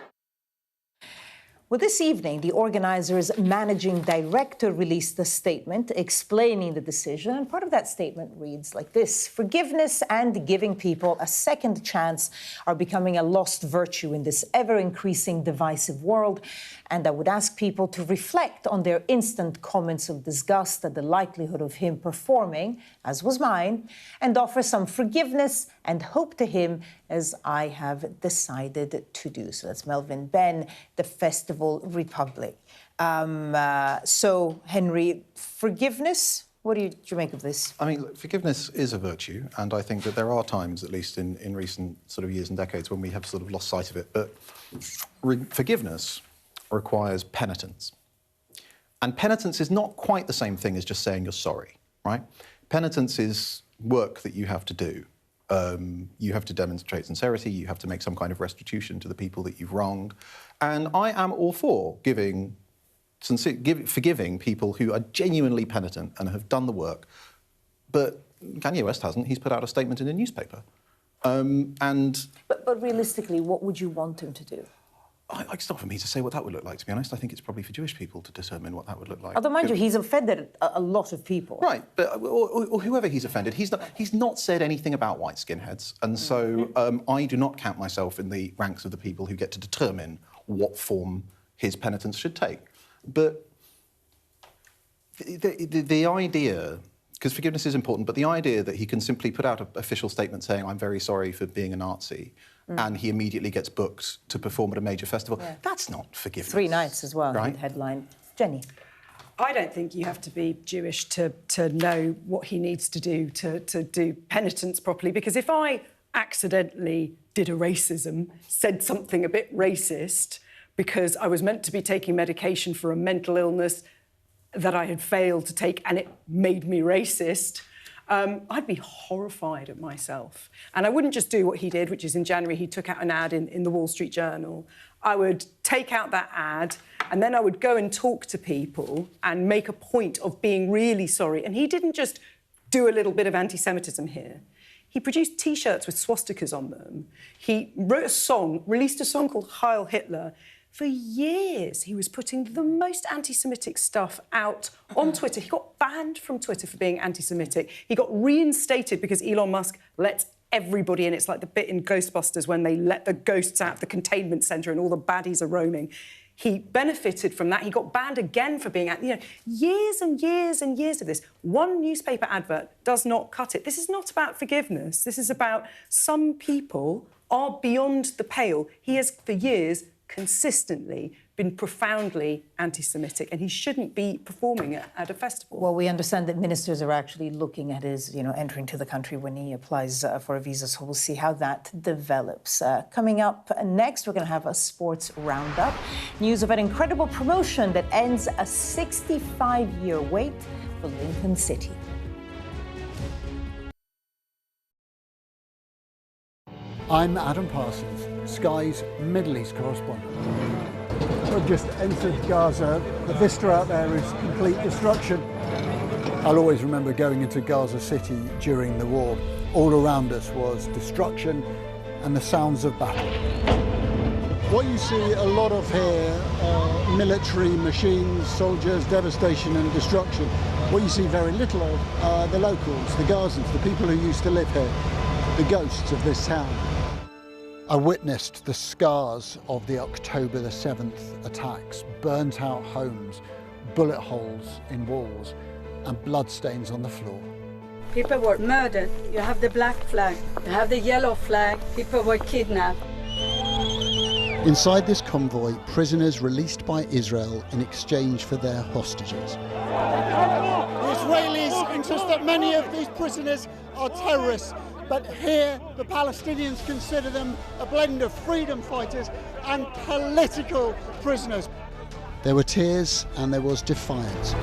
Well, this evening, the organizers' managing director released a statement explaining the decision. And part of that statement reads like this: forgiveness and giving people a second chance are becoming a lost virtue in this ever-increasing divisive world. And I would ask people to reflect on their instant comments of disgust at the likelihood of him performing, as was mine, and offer some forgiveness and hope to him, as I have decided to do. So that's Melvin Benn, the Festival Republic. So, Henry, forgiveness, what do you make of this? I mean, look, forgiveness is a virtue, and I think that there are times, at least in recent sort of years and decades, when we have sort of lost sight of it. But forgiveness requires penitence. And penitence is not quite the same thing as just saying you're sorry, right? Penitence is work that you have to do. You have to demonstrate sincerity, you have to make some kind of restitution to the people that you've wronged. And I am all for forgiving people who are genuinely penitent and have done the work. But Kanye West hasn't. He's put out a statement in a newspaper. But realistically, what would you want him to do? It's not for me to say what that would look like, to be honest. I think it's probably for Jewish people to determine what that would look like. Although, mind you, he's offended a lot of people. Right, but or whoever he's offended, he's not said anything about white skinheads, and so I do not count myself in the ranks of the people who get to determine what form his penitence should take. But the idea, because forgiveness is important, but the idea that he can simply put out an official statement saying, I'm very sorry for being a Nazi, and he immediately gets booked to perform at a major festival, that's not forgiveness. 3 nights as well, right? Headline. Jenny? I don't think you have to be Jewish to know what he needs to do to do penitence properly, because if I accidentally did a racism, said something a bit racist, because I was meant to be taking medication for a mental illness that I had failed to take and it made me racist, I'd be horrified at myself. And I wouldn't just do what he did, which is in January he took out an ad in the Wall Street Journal. I would take out that ad and then I would go and talk to people and make a point of being really sorry. And he didn't just do a little bit of anti-Semitism here. He produced T-shirts with swastikas on them. He wrote a song, released a song called Heil Hitler. For years, he was putting the most anti-Semitic stuff out on Twitter. He got banned from Twitter for being anti-Semitic. He got reinstated because Elon Musk lets everybody in. It's like the bit in Ghostbusters when they let the ghosts out of the containment centre and all the baddies are roaming. He benefited from that. He got banned again for being, years and years and years of this. One newspaper advert does not cut it. This is not about forgiveness. This is about some people are beyond the pale. He has, for years, consistently been profoundly anti-Semitic, and he shouldn't be performing at a festival. Well, we understand that ministers are actually looking at his, entering to the country when he applies for a visa, so we'll see how that develops. Coming up next, we're going to have a sports roundup. News of an incredible promotion that ends a 65-year wait for Lincoln City. I'm Adam Parsons, Sky's Middle East correspondent. We've just entered Gaza. The vista out there is complete destruction. I'll always remember going into Gaza City during the war. All around us was destruction and the sounds of battle. What you see a lot of here are military machines, soldiers, devastation and destruction. What you see very little of are the locals, the Gazans, the people who used to live here, the ghosts of this town. I witnessed the scars of the October the 7th attacks, burnt out homes, bullet holes in walls and bloodstains on the floor. People were murdered. You have the black flag, you have the yellow flag, people were kidnapped. Inside this convoy, prisoners released by Israel in exchange for their hostages. The Israelis insist that many of these prisoners are terrorists. But here, the Palestinians consider them a blend of freedom fighters and political prisoners. There were tears and there was defiance.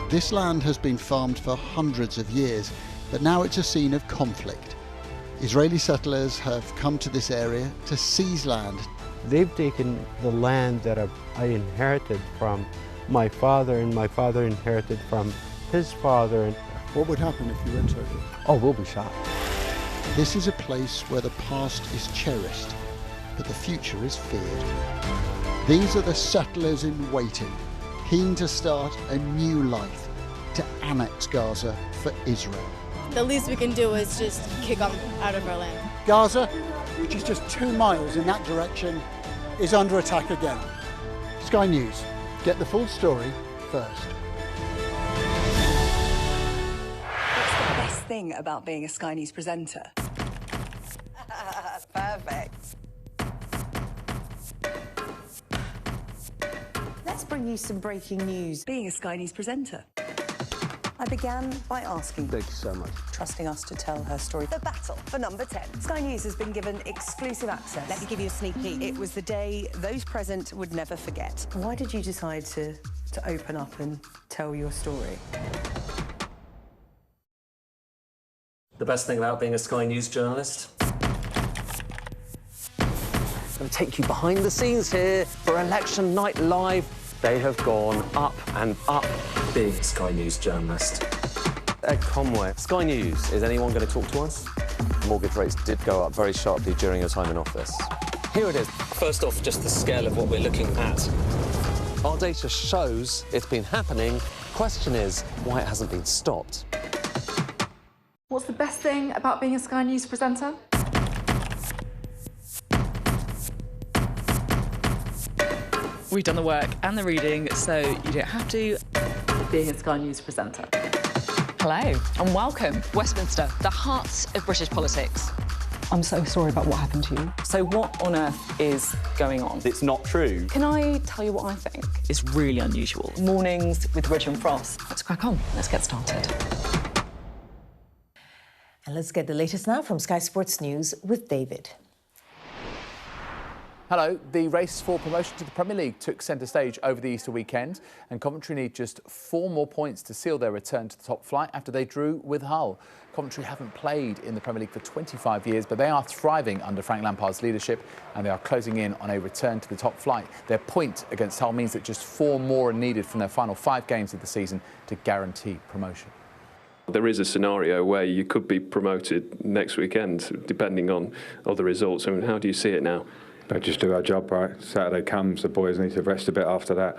This land has been farmed for hundreds of years, but now it's a scene of conflict. Israeli settlers have come to this area to seize land. They've taken the land that I inherited from my father, and my father inherited from his father. What would happen if you entered it? Oh, we'll be shot. This is a place where the past is cherished but the future is feared. These are the settlers in waiting, keen to start a new life, to annex Gaza for Israel. The least we can do is just kick them out of our land. Gaza, which is just 2 miles in that direction, is under attack again. Sky News, get the full story first. What's the best thing about being a Sky News presenter? Perfect. Let's bring you some breaking news. Being a Sky News presenter. I began by asking, Thank you so much. trusting us to tell her story. The battle for number 10. Sky News has been given exclusive access. Let me give you a sneak peek. It was the day those present would never forget. Why did you decide to open up and tell your story? The best thing about being a Sky News journalist? I'm going to take you behind the scenes here for Election Night Live. They have gone up and up. Being a Sky News journalist. Ed Conway, Sky News, is anyone going to talk to us? Mortgage rates did go up very sharply during your time in office. Here it is. First off, just the scale of what we're looking at. Our data shows it's been happening. Question is, why it hasn't been stopped. What's the best thing about being a Sky News presenter? We've done the work and the reading, so you don't have to. Being a Sky News presenter. Hello and welcome. Westminster, the heart of British politics. I'm so sorry about what happened to you. So what on earth is going on? It's not true. Can I tell you what I think? It's really unusual. Mornings with Richard and Frost. Let's crack on. Let's get started. And let's get the latest now from Sky Sports News with David. Hello. The race for promotion to the Premier League took centre stage over the Easter weekend, and Coventry need just 4 more points to seal their return to the top flight after they drew with Hull. Coventry haven't played in the Premier League for 25 years, but they are thriving under Frank Lampard's leadership, and they are closing in on a return to the top flight. Their point against Hull means that just 4 more are needed from their final 5 games of the season to guarantee promotion. There is a scenario where you could be promoted next weekend, depending on other results. I mean, how do you see it now? Just do our job right. Saturday comes, the boys need to rest a bit after that,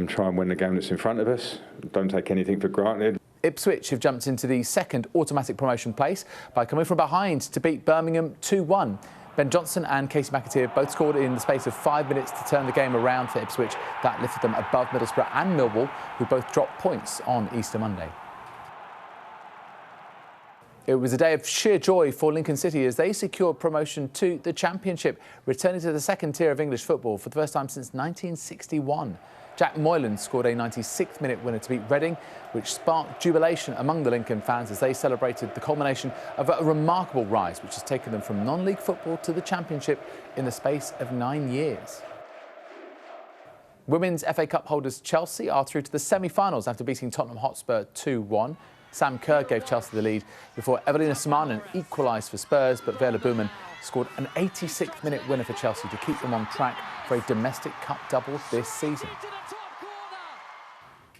try and win the game that's in front of us. Don't take anything for granted. Ipswich have jumped into the second automatic promotion place by coming from behind to beat Birmingham 2-1. Ben Johnson and Casey McAteer both scored in the space of 5 minutes to turn the game around for Ipswich. That lifted them above Middlesbrough and Millwall, who both dropped points on Easter Monday. It was a day of sheer joy for Lincoln City as they secured promotion to the Championship, returning to the second tier of English football for the first time since 1961. Jack Moylan scored a 96th minute winner to beat Reading, which sparked jubilation among the Lincoln fans as they celebrated the culmination of a remarkable rise, which has taken them from non-league football to the Championship in the space of 9 years. Women's FA Cup holders Chelsea are through to the semi-finals after beating Tottenham Hotspur 2-1. Sam Kerr gave Chelsea the lead before Evelina Samanen equalised for Spurs, but Vela Boomen scored an 86th minute winner for Chelsea to keep them on track for a domestic cup double this season.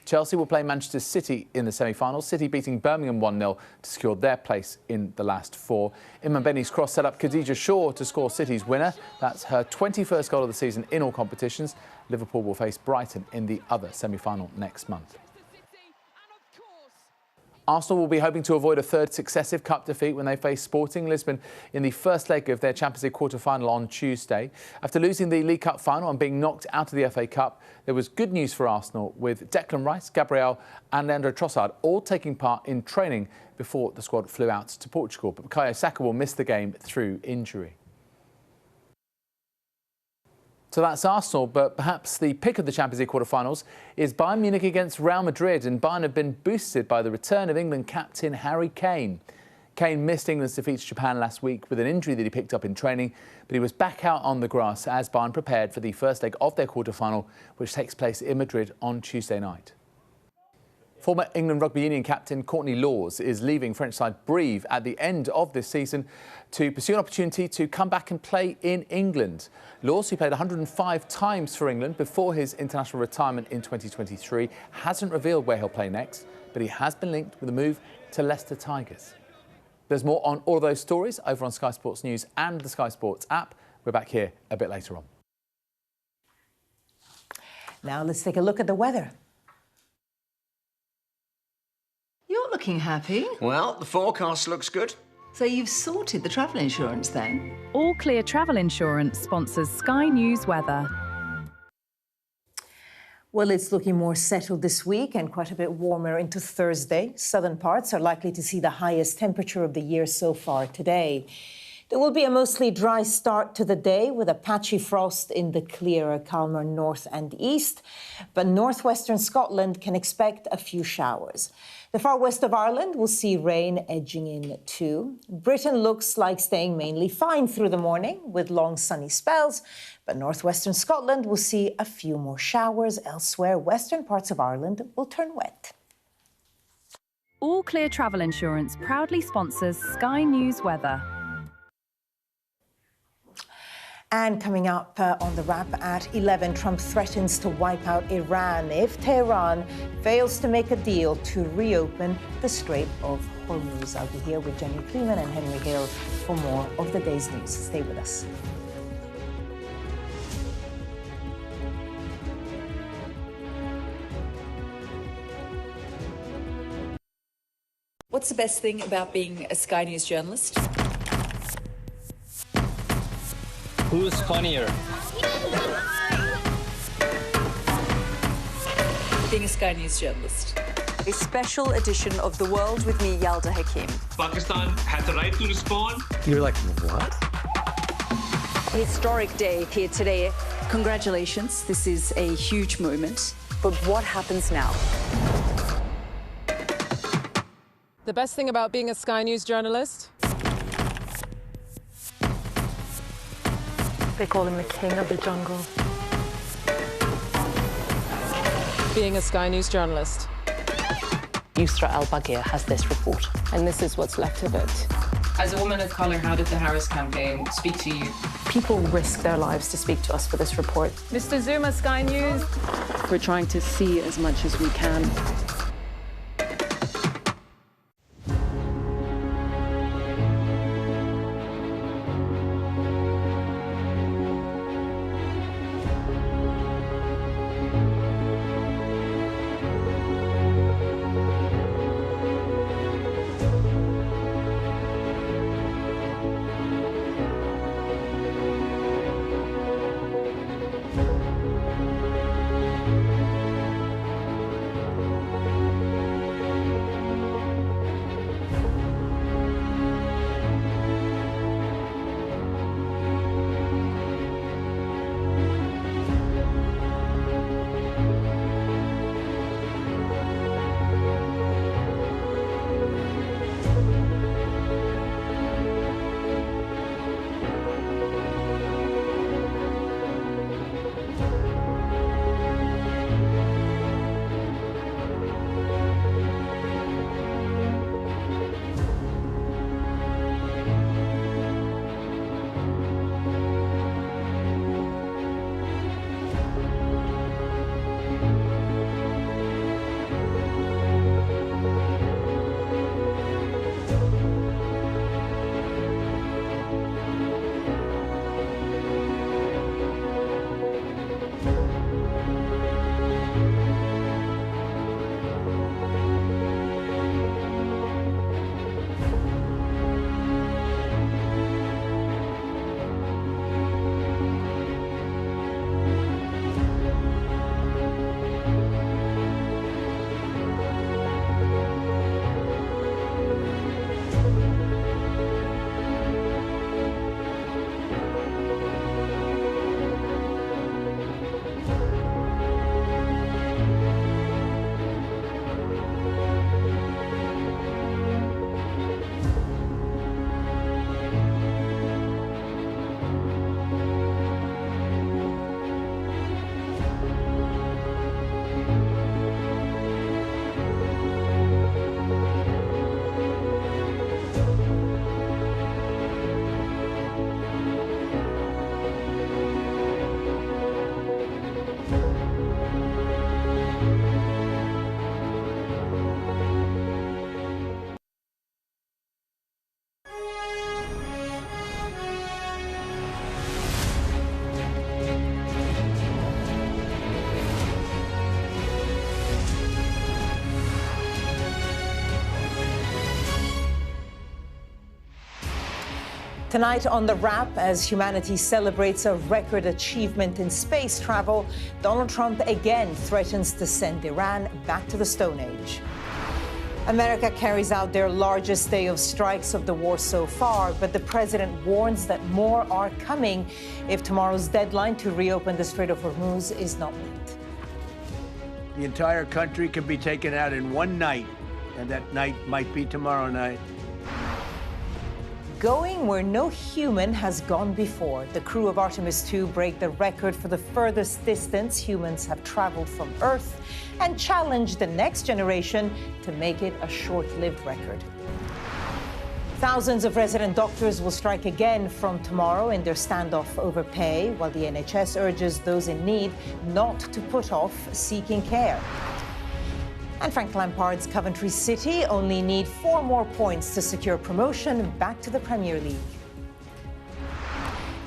Chelsea will play Manchester City in the semi-finals, City beating Birmingham 1-0 to secure their place in the last 4. Imran Beni's cross set up Khadija Shaw to score City's winner. That's her 21st goal of the season in all competitions. Liverpool will face Brighton in the other semi-final next month. Arsenal will be hoping to avoid a third successive cup defeat when they face Sporting Lisbon in the first leg of their Champions League quarter-final on Tuesday. After losing the League Cup final and being knocked out of the FA Cup, there was good news for Arsenal, with Declan Rice, Gabriel and Leandro Trossard all taking part in training before the squad flew out to Portugal. But Bukayo Saka will miss the game through injury. So that's Arsenal, but perhaps the pick of the Champions League quarter-finals is Bayern Munich against Real Madrid, and Bayern have been boosted by the return of England captain Harry Kane. Kane missed England's defeat to Japan last week with an injury that he picked up in training, but he was back out on the grass as Bayern prepared for the first leg of their quarter-final, which takes place in Madrid on Tuesday night. Former England Rugby Union captain Courtney Lawes is leaving French side Brive at the end of this season to pursue an opportunity to come back and play in England. Lawes, who played 105 times for England before his international retirement in 2023, hasn't revealed where he'll play next, but he has been linked with a move to Leicester Tigers. There's more on all of those stories over on Sky Sports News and the Sky Sports app. We're back here a bit later on. Now let's take a look at the weather. You're looking happy. Well, the forecast looks good. So you've sorted the travel insurance then? All Clear Travel Insurance sponsors Sky News Weather. Well, it's looking more settled this week and quite a bit warmer into Thursday. Southern parts are likely to see the highest temperature of the year so far today. There will be a mostly dry start to the day with a patchy frost in the clearer, calmer north and east. But northwestern Scotland can expect a few showers. The far west of Ireland will see rain edging in too. Britain looks like staying mainly fine through the morning with long sunny spells. But northwestern Scotland will see a few more showers. Elsewhere, western parts of Ireland will turn wet. All Clear Travel Insurance proudly sponsors Sky News Weather. And coming up on the wrap at 11, Trump threatens to wipe out Iran if Tehran fails to make a deal to reopen the Strait of Hormuz. I'll be here with Jenny Kleeman and Henry Hill for more of the day's news. Stay with us. What's the best thing about being a Sky News journalist? Who's funnier? Being a Sky News journalist. A special edition of The World with me, Yalda Hakim. Pakistan had the right to respond. You're like, what? Historic day here today. Congratulations, this is a huge moment. But what happens now? The best thing about being a Sky News journalist? They call him the king of the jungle. Being a Sky News journalist. Yusra Al-Baghir has this report. And this is what's left of it. As a woman of colour, how did the Harris campaign speak to you? People risk their lives to speak to us for this report. Mr. Zuma, Sky News. We're trying to see as much as we can. Tonight on The Wrap, as humanity celebrates a record achievement in space travel, Donald Trump again threatens to send Iran back to the Stone Age. America carries out their largest day of strikes of the war so far, but the president warns that more are coming if tomorrow's deadline to reopen the Strait of Hormuz is not met. The entire country can be taken out in one night, and that night might be tomorrow night. Going where no human has gone before, the crew of Artemis 2 break the record for the furthest distance humans have traveled from Earth and challenge the next generation to make it a short-lived record. Thousands of resident doctors will strike again from tomorrow in their standoff over pay, while the NHS urges those in need not to put off seeking care. And Frank Lampard's Coventry City only need 4 more points to secure promotion back to the Premier League.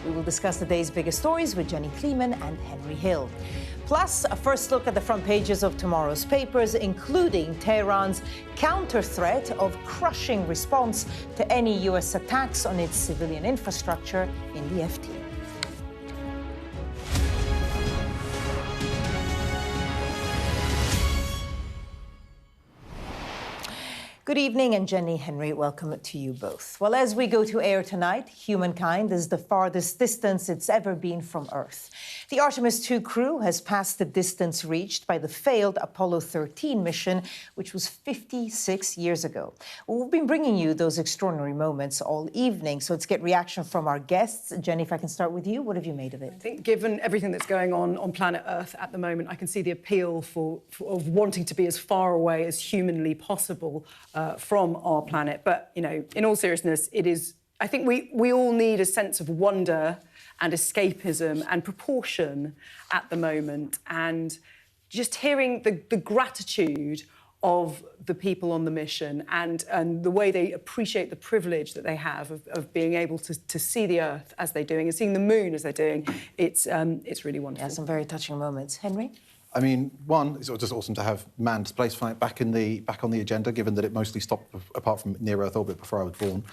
We will discuss the day's biggest stories with Jenny Kleeman and Henry Hill. Plus, a first look at the front pages of tomorrow's papers, including Tehran's counter-threat of crushing response to any U.S. attacks on its civilian infrastructure in the FT. Good evening, and Jenny, Henry, welcome to you both. Well, as we go to air tonight, humankind is the farthest distance it's ever been from Earth. The Artemis 2 crew has passed the distance reached by the failed Apollo 13 mission, which was 56 years ago. Well, we've been bringing you those extraordinary moments all evening, so let's get reaction from our guests. Jenny, if I can start with you, what have you made of it? I think given everything that's going on planet Earth at the moment, I can see the appeal of wanting to be as far away as humanly possible from our planet. But, you know, in all seriousness, it is, I think we all need a sense of wonder and escapism and proportion at the moment. And just hearing the gratitude of the people on the mission and the way they appreciate the privilege that they have of being able to see the Earth as they're doing and seeing the moon as they're doing, it's really wonderful. Yeah, some very touching moments. Henry? I mean, one, it's just awesome to have manned spaceflight back on the agenda, given that it mostly stopped, apart from near-Earth orbit, before I was born.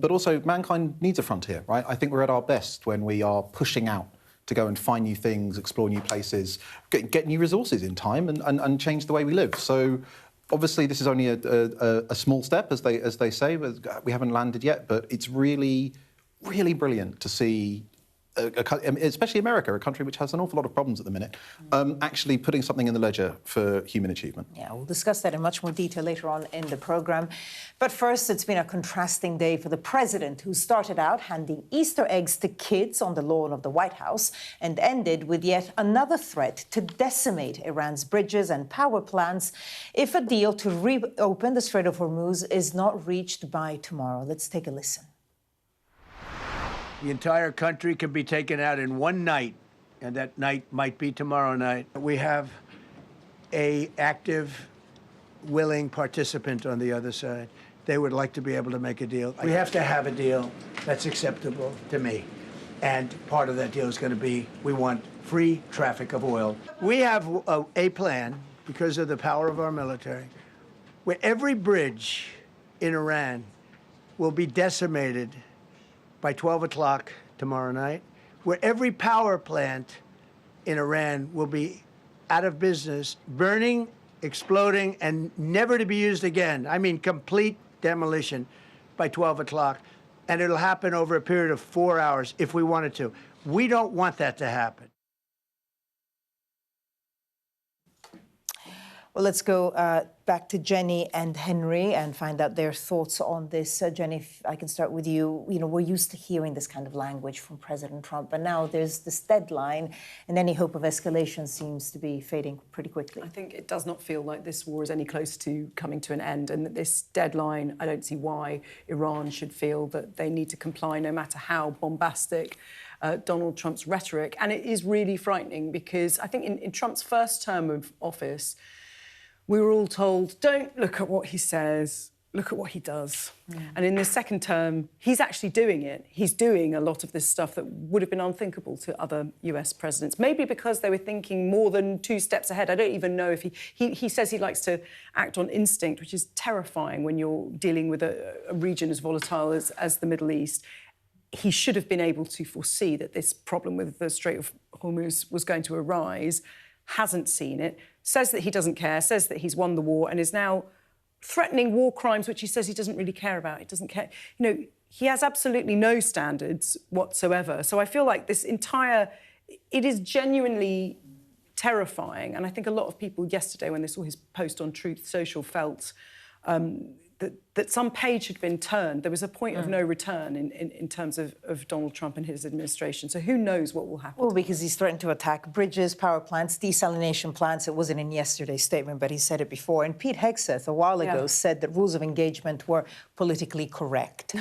But also, mankind needs a frontier, right? I think we're at our best when we are pushing out to go and find new things, explore new places, get new resources in time and change the way we live. So, obviously, this is only a small step, as they say. We haven't landed yet, but it's really, really brilliant to see especially America, a country which has an awful lot of problems at the minute, actually putting something in the ledger for human achievement. Yeah, we'll discuss that in much more detail later on in the programme. But first, it's been a contrasting day for the president, who started out handing Easter eggs to kids on the lawn of the White House and ended with yet another threat to decimate Iran's bridges and power plants if a deal to reopen the Strait of Hormuz is not reached by tomorrow. Let's take a listen. The entire country can be taken out in one night, and that night might be tomorrow night. We have an active, willing participant on the other side. They would like to be able to make a deal. We have to have a deal that's acceptable to me. And part of that deal is going to be, we want free traffic of oil. We have a plan, because of the power of our military, where every bridge in Iran will be decimated by 12 o'clock tomorrow night, where every power plant in Iran will be out of business, burning, exploding, and never to be used again. I mean, complete demolition by 12 o'clock. And it'll happen over a period of 4 hours if we wanted to. We don't want that to happen. Well, let's go back to Jenny and Henry and find out their thoughts on this. Jenny, if I can start with you. You know, we're used to hearing this kind of language from President Trump, but now there's this deadline, and any hope of escalation seems to be fading pretty quickly. I think it does not feel like this war is any close to coming to an end, and that this deadline, I don't see why Iran should feel that they need to comply, no matter how bombastic Donald Trump's rhetoric. And it is really frightening, because I think in Trump's first term of office, we were all told, don't look at what he says, look at what he does. Yeah. And in this second term, he's actually doing it. He's doing a lot of this stuff that would have been unthinkable to other US presidents, maybe because they were thinking more than 2 steps ahead. I don't even know if he says he likes to act on instinct, which is terrifying when you're dealing with a region as volatile as the Middle East. he should have been able to foresee that this problem with the Strait of Hormuz was going to arise, hasn't seen it, says that he doesn't care, says that he's won the war, and is now threatening war crimes, which he says he doesn't really care about. He doesn't care. You know, he has absolutely no standards whatsoever. So I feel like this entire... It is genuinely terrifying. And I think a lot of people yesterday, when they saw his post on Truth Social, felt that some page had been turned. There was a point of no return in terms of Donald Trump and his administration. So who knows what will happen? Well, because he's threatened to attack bridges, power plants, desalination plants. It wasn't in yesterday's statement, but he said it before. And Pete Hegseth, a while ago, said that rules of engagement were politically correct.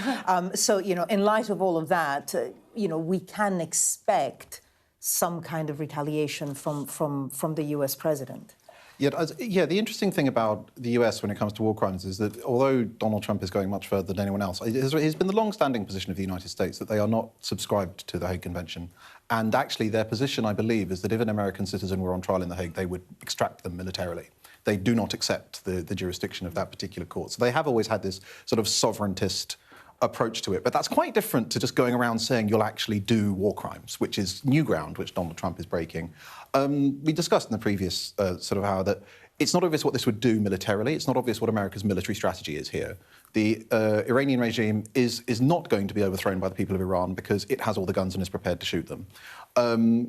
So, you know, in light of all of that, you know, we can expect some kind of retaliation from the US president. Yeah, the interesting thing about the US when it comes to war crimes is that although Donald Trump is going much further than anyone else, it has been the long-standing position of the United States that they are not subscribed to the Hague Convention. And actually their position, I believe, is that if an American citizen were on trial in The Hague, they would extract them militarily. They do not accept the jurisdiction of that particular court. So they have always had this sort of sovereigntist approach to it. But that's quite different to just going around saying you'll actually do war crimes, which is new ground, which Donald Trump is breaking. We discussed in the previous sort of hour that it's not obvious what this would do militarily. It's not obvious what America's military strategy is here. The Iranian regime is not going to be overthrown by the people of Iran because it has all the guns and is prepared to shoot them.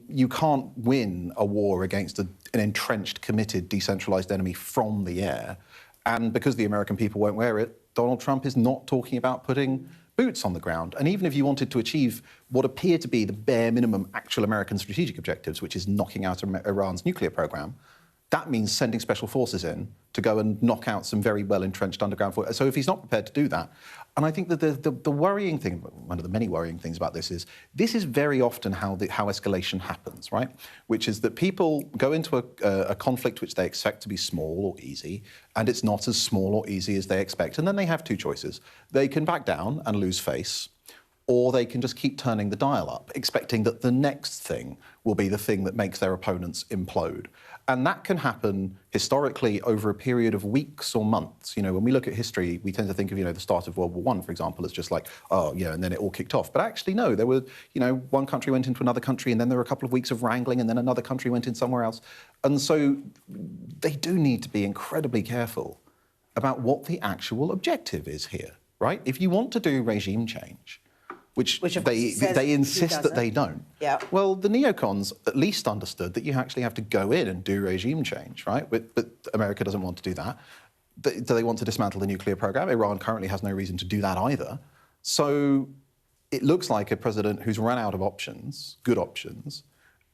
You can't win a war against an entrenched, committed, decentralized enemy from the air. And because the American people won't wear it, Donald Trump is not talking about putting boots on the ground. And even if you wanted to achieve what appear to be the bare minimum actual American strategic objectives, which is knocking out Iran's nuclear program, that means sending special forces in to go and knock out some very well-entrenched underground forces. So if he's not prepared to do that, and I think that the worrying thing, one of the many worrying things about this is very often how escalation happens, right? Which is that people go into a conflict which they expect to be small or easy, and it's not as small or easy as they expect. And then they have two choices. They can back down and lose face, or they can just keep turning the dial up, expecting that the next thing will be the thing that makes their opponents implode. And that can happen historically over a period of weeks or months. You know, when we look at history, we tend to think of, you know, the start of World War I, for example, as just like, oh, yeah, and then it all kicked off. But actually, no, there were, you know, one country went into another country, and then there were a couple of weeks of wrangling, and then another country went in somewhere else. And so they do need to be incredibly careful about what the actual objective is here, right? If you want to do regime change, which they insist that they don't. Yeah. Well, the neocons at least understood that you actually have to go in and do regime change, right? But America doesn't want to do that. Do they want to dismantle the nuclear program? Iran currently has no reason to do that either. So it looks like a president who's run out of options, good options,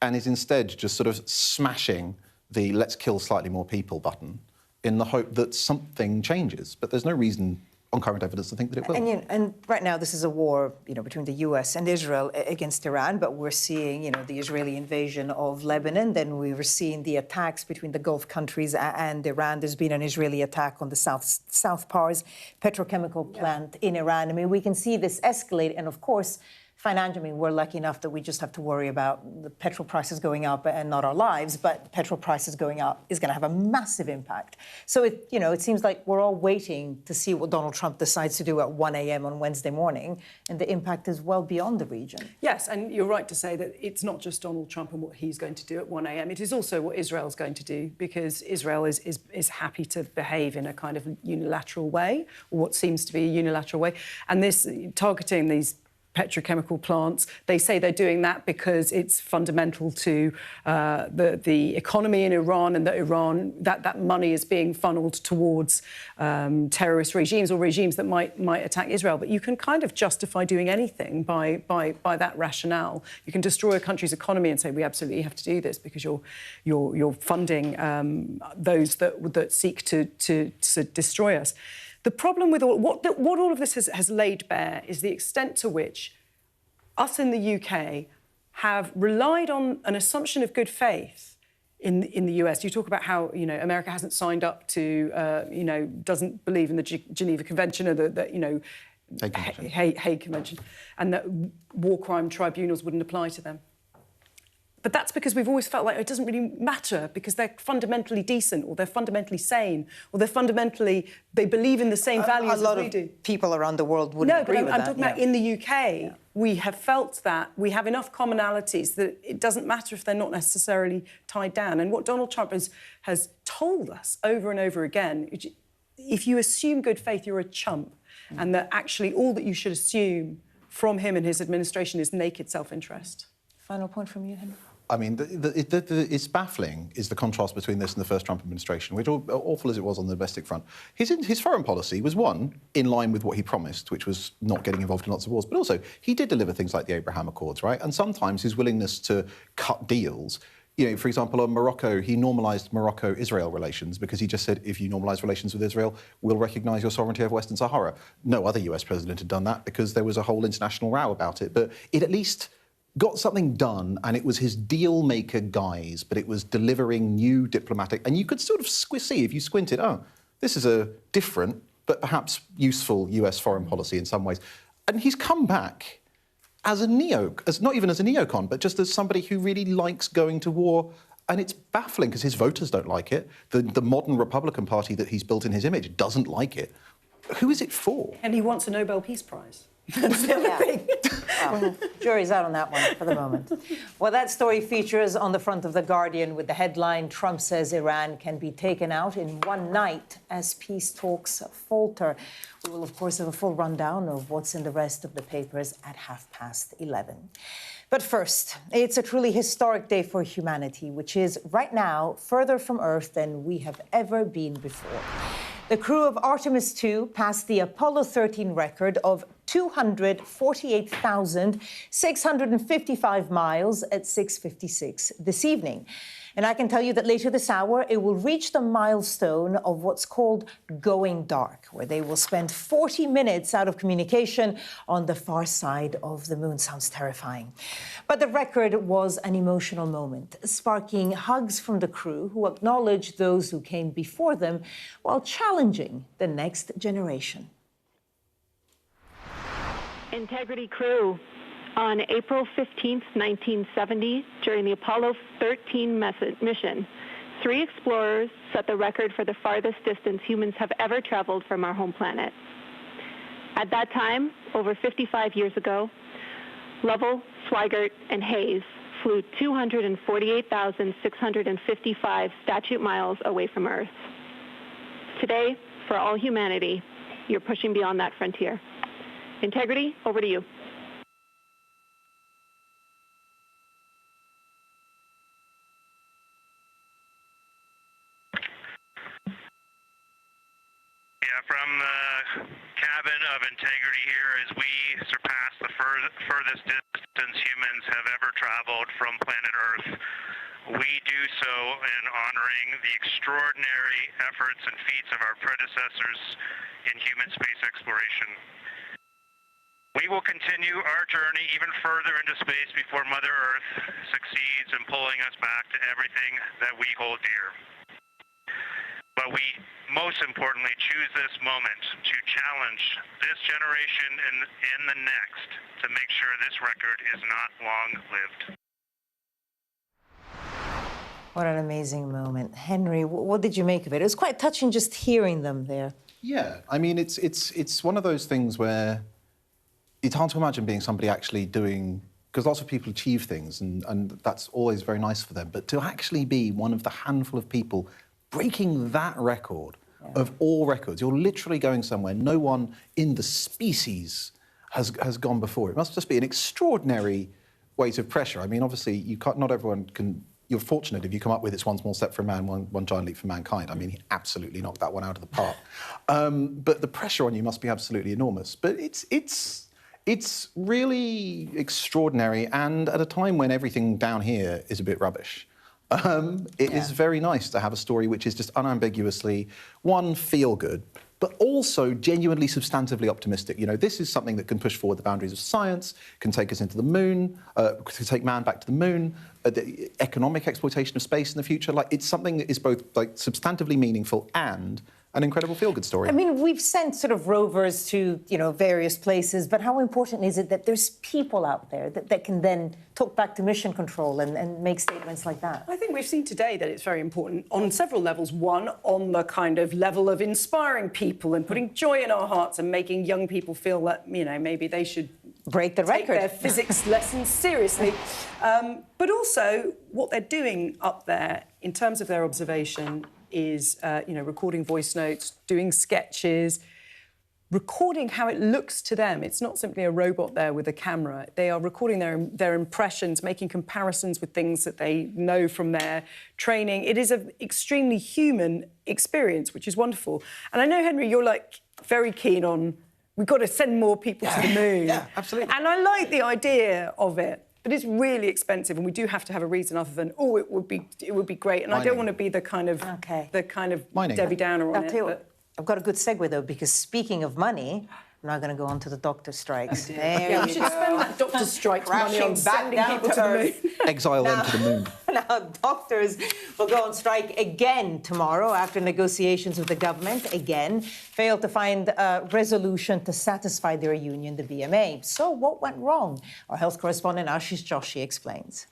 and is instead just sort of smashing the let's kill slightly more people button in the hope that something changes. But there's no reason on current evidence to think that it will. And right now, this is a war, you know, between the U.S. and Israel against Iran, but we're seeing, you know, the Israeli invasion of Lebanon. Then we were seeing the attacks between the Gulf countries and Iran. There's been an Israeli attack on the South Pars petrochemical plant in Iran. I mean, we can see this escalate, and of course, financially, we're lucky enough that we just have to worry about the petrol prices going up and not our lives, but petrol prices going up is going to have a massive impact. So, it seems like we're all waiting to see what Donald Trump decides to do at 1 a.m. on Wednesday morning, and the impact is well beyond the region. Yes, and you're right to say that it's not just Donald Trump and what he's going to do at 1 a.m. It is also what Israel's going to do, because Israel is happy to behave in a kind of unilateral way, or what seems to be a unilateral way. And this targeting these petrochemical plants. They say they're doing that because it's fundamental to the economy in Iran, and that money is being funneled towards terrorist regimes or regimes that might attack Israel. But you can kind of justify doing anything by that rationale. You can destroy a country's economy and say we absolutely have to do this because you're funding those that seek to destroy us. The problem with what all of this has laid bare is the extent to which us in the UK have relied on an assumption of good faith in the US. You talk about how, you know, America hasn't signed up to, doesn't believe in the Geneva Convention or the Hague Convention, and that war crime tribunals wouldn't apply to them. But that's because we've always felt like it doesn't really matter because they're fundamentally decent, or they're fundamentally sane, or they believe in the same values as we do. A lot of people around the world wouldn't agree with that. I'm talking about in the UK. we have felt that we have enough commonalities that it doesn't matter if they're not necessarily tied down. And what Donald Trump has told us over and over again, if you assume good faith, you're a chump, and that actually all that you should assume from him and his administration is naked self-interest. Final point from you, Henry. I mean, it's baffling is the contrast between this and the first Trump administration, which, awful as it was on the domestic front, his foreign policy was, one, in line with what he promised, which was not getting involved in lots of wars, but also he did deliver things like the Abraham Accords, right? And sometimes his willingness to cut deals, you know, for example, on Morocco, he normalised Morocco-Israel relations because he just said, if you normalise relations with Israel, we'll recognise your sovereignty over Western Sahara. No other US president had done that because there was a whole international row about it, but it at least got something done, and it was his deal-maker guise, but it was delivering new diplomatic... And you could sort of see, if you squinted, oh, this is a different but perhaps useful US foreign policy in some ways. And he's come back as not even as a neocon, but just as somebody who really likes going to war. And it's baffling because his voters don't like it. The modern Republican Party that he's built in his image doesn't like it. Who is it for? And he wants a Nobel Peace Prize. That's the other thing. Well, jury's out on that one for the moment. Well, that story features on the front of The Guardian with the headline, Trump says Iran can be taken out in one night as peace talks falter. We will, of course, have a full rundown of what's in the rest of the papers at 11:30. But first, it's a truly historic day for humanity, which is right now further from Earth than we have ever been before. The crew of Artemis 2 passed the Apollo 13 record of 248,655 miles at 6:56 this evening. And I can tell you that later this hour, it will reach the milestone of what's called going dark, where they will spend 40 minutes out of communication on the far side of the moon. Sounds terrifying. But the record was an emotional moment, sparking hugs from the crew who acknowledged those who came before them while challenging the next generation. Integrity crew. On April 15, 1970, during the Apollo 13 mission, 3 explorers set the record for the farthest distance humans have ever traveled from our home planet. At that time, over 55 years ago, Lovell, Swigert, and Hayes flew 248,655 statute miles away from Earth. Today, for all humanity, you're pushing beyond that frontier. Integrity, over to you. From the cabin of Integrity here as we surpass the furthest distance humans have ever traveled from planet Earth. We do so in honoring the extraordinary efforts and feats of our predecessors in human space exploration. We will continue our journey even further into space before Mother Earth succeeds in pulling us back to everything that we hold dear. But we, most importantly, choose this moment to challenge this generation and the next to make sure this record is not long-lived. What an amazing moment. Henry, what did you make of it? It was quite touching just hearing them there. Yeah, I mean, it's one of those things where it's hard to imagine being somebody actually doing... Because lots of people achieve things, and that's always very nice for them. But to actually be one of the handful of people breaking that record of all records, you're literally going somewhere no one in the species has gone before. It must just be an extraordinary weight of pressure. I mean, obviously, not everyone can... You're fortunate if you come up with it's one small step for man, one giant leap for mankind. I mean, he absolutely knocked that one out of the park. But the pressure on you must be absolutely enormous. But it's really extraordinary, and at a time when everything down here is a bit rubbish. It is very nice to have a story which is just unambiguously, one, feel good, but also genuinely substantively optimistic. You know, this is something that can push forward the boundaries of science, can take us into the moon, can take man back to the moon, the economic exploitation of space in the future. Like, it's something that is both, like, substantively meaningful and an incredible feel-good story. I mean, we've sent sort of rovers to, you know, various places, but how important is it that there's people out there that can then talk back to mission control and make statements like that? I think we've seen today that it's very important on several levels. One, on the kind of level of inspiring people and putting joy in our hearts and making young people feel that, you know, maybe they should break the record. Take their physics lessons seriously. But also, what they're doing up there, in terms of their observation, is, recording voice notes, doing sketches, recording how it looks to them. It's not simply a robot there with a camera. They are recording their impressions, making comparisons with things that they know from their training. It is an extremely human experience, which is wonderful. And I know, Henry, you're, very keen on, we've got to send more people to the moon. Yeah, absolutely. And I like the idea of it. But it's really expensive, and we do have to have a reason other than, it would be great. And I don't want to be the kind of Debbie Downer on it. I've got a good segue, though, because speaking of money, I'm now going to go on to the doctor strikes. We should spend that doctor strike money on sending people to the moon. Exile them to the moon. Now, doctors will go on strike again tomorrow after negotiations with the government, again, failed to find a resolution to satisfy their union, the BMA. So what went wrong? Our health correspondent Ashish Joshi explains.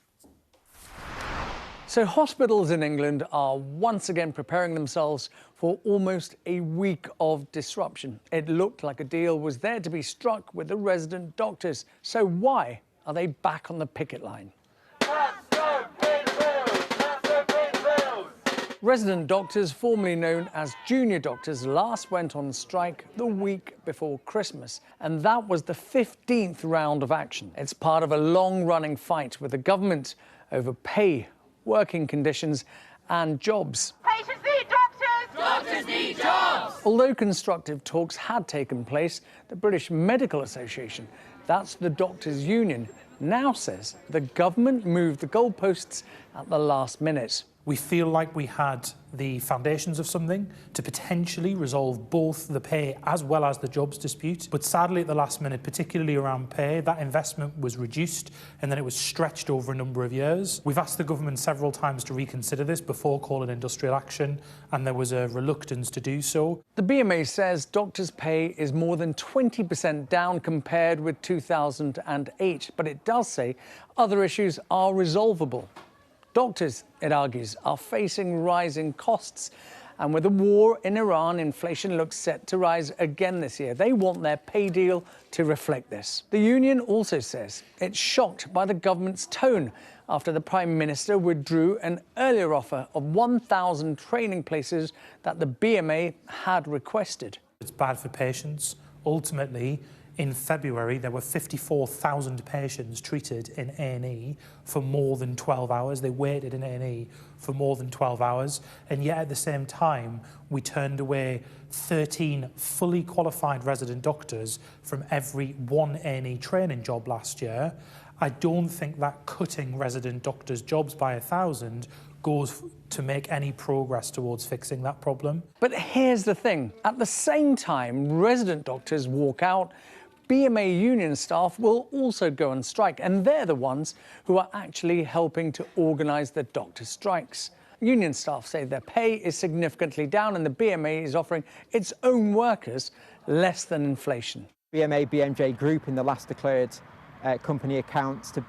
So hospitals in England are once again preparing themselves for almost a week of disruption. It looked like a deal was there to be struck with the resident doctors. So why are they back on the picket line? Resident doctors, formerly known as junior doctors, last went on strike the week before Christmas, and that was the 15th round of action. It's part of a long-running fight with the government over pay, working conditions and jobs. Patients need doctors! Doctors need jobs! Although constructive talks had taken place, the British Medical Association, that's the doctors' union, now says the government moved the goalposts at the last minute. We feel like we had the foundations of something to potentially resolve both the pay as well as the jobs dispute. But sadly, at the last minute, particularly around pay, that investment was reduced and then it was stretched over a number of years. We've asked the government several times to reconsider this before calling industrial action, and there was a reluctance to do so. The BMA says doctors' pay is more than 20% down compared with 2008, but it does say other issues are resolvable. Doctors, it argues, are facing rising costs. And with the war in Iran, inflation looks set to rise again this year. They want their pay deal to reflect this. The union also says it's shocked by the government's tone after the Prime Minister withdrew an earlier offer of 1,000 training places that the BMA had requested. It's bad for patients. Ultimately, in February, there were 54,000 patients treated in A&E for more than 12 hours. They waited in A&E for more than 12 hours. And yet, at the same time, we turned away 13 fully qualified resident doctors from every one A&E training job last year. I don't think that cutting resident doctors' jobs by 1,000 goes to make any progress towards fixing that problem. But here's the thing. At the same time resident doctors walk out, BMA union staff will also go on strike, and they're the ones who are actually helping to organise the doctor strikes. Union staff say their pay is significantly down and the BMA is offering its own workers less than inflation. BMA BMJ Group, in the last declared company accounts to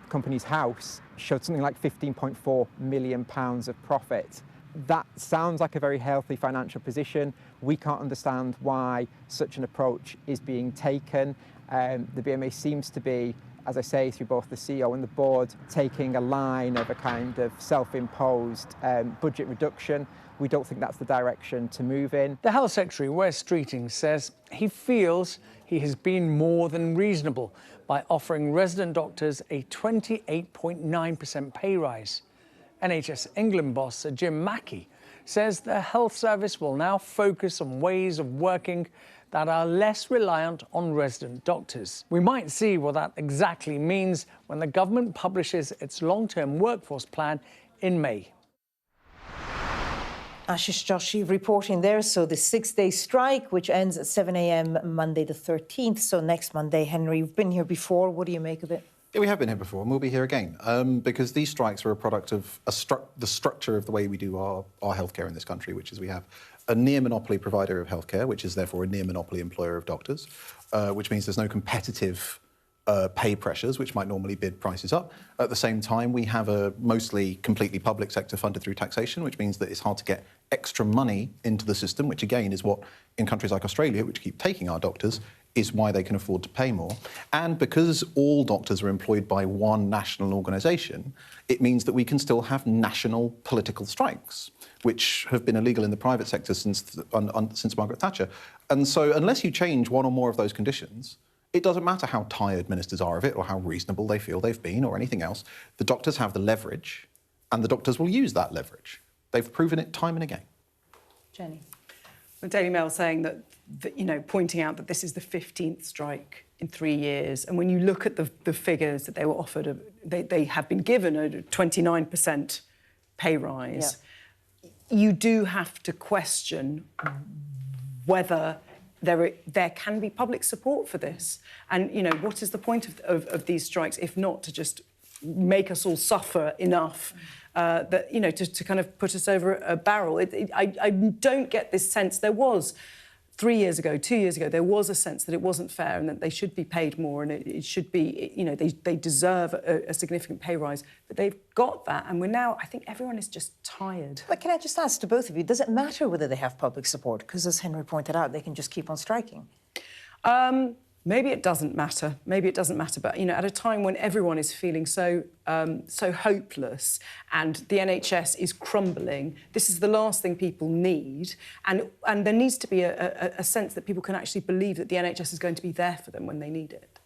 Companies House, showed something like £15.4 million of profit. That sounds like a very healthy financial position. We can't understand why such an approach is being taken. The BMA seems to be, as I say, through both the CEO and the board, taking a line of a kind of self-imposed budget reduction. We don't think that's the direction to move in. The Health Secretary, Wes Streeting, says he feels he has been more than reasonable by offering resident doctors a 28.9% pay rise. NHS England boss Sir Jim Mackey says the health service will now focus on ways of working that are less reliant on resident doctors. We might see what that exactly means when the government publishes its long-term workforce plan in May. Ashish Joshi reporting there. So the 6-day strike, which ends at 7 a.m. Monday the 13th. So next Monday. Henry, you've been here before. What do you make of it? Yeah, we have been here before, and we'll be here again, because these strikes are a product of the structure of the way we do our healthcare in this country, which is we have a near-monopoly provider of healthcare, which is therefore a near-monopoly employer of doctors, which means there's no competitive pay pressures, which might normally bid prices up. At the same time, we have a mostly completely public sector funded through taxation, which means that it's hard to get extra money into the system, which again is what, in countries like Australia, which keep taking our doctors, is why they can afford to pay more. And because all doctors are employed by one national organisation, it means that we can still have national political strikes, which have been illegal in the private sector since Margaret Thatcher. And so unless you change one or more of those conditions, it doesn't matter how tired ministers are of it or how reasonable they feel they've been or anything else. The doctors have the leverage, and the doctors will use that leverage. They've proven it time and again. Jenny. The Daily Mail saying that you know, pointing out that this is the 15th strike in 3 years. And when you look at the figures that they were offered, they have been given a 29% pay rise. Yeah. You do have to question whether there can be public support for this. And, you know, what is the point of these strikes if not to just make us all suffer enough that, you know, to kind of put us over a barrel? I don't get this sense. There was 3 years ago, 2 years ago, there was a sense that it wasn't fair and that they should be paid more and it should be, you know, they deserve a significant pay rise. But they've got that, and we're now, I think everyone is just tired. But can I just ask to both of you, does it matter whether they have public support? Because as Henry pointed out, they can just keep on striking. Maybe it doesn't matter. Maybe it doesn't matter. But, you know, at a time when everyone is feeling so hopeless and the NHS is crumbling, this is the last thing people need. And there needs to be a sense that people can actually believe that the NHS is going to be there for them when they need it.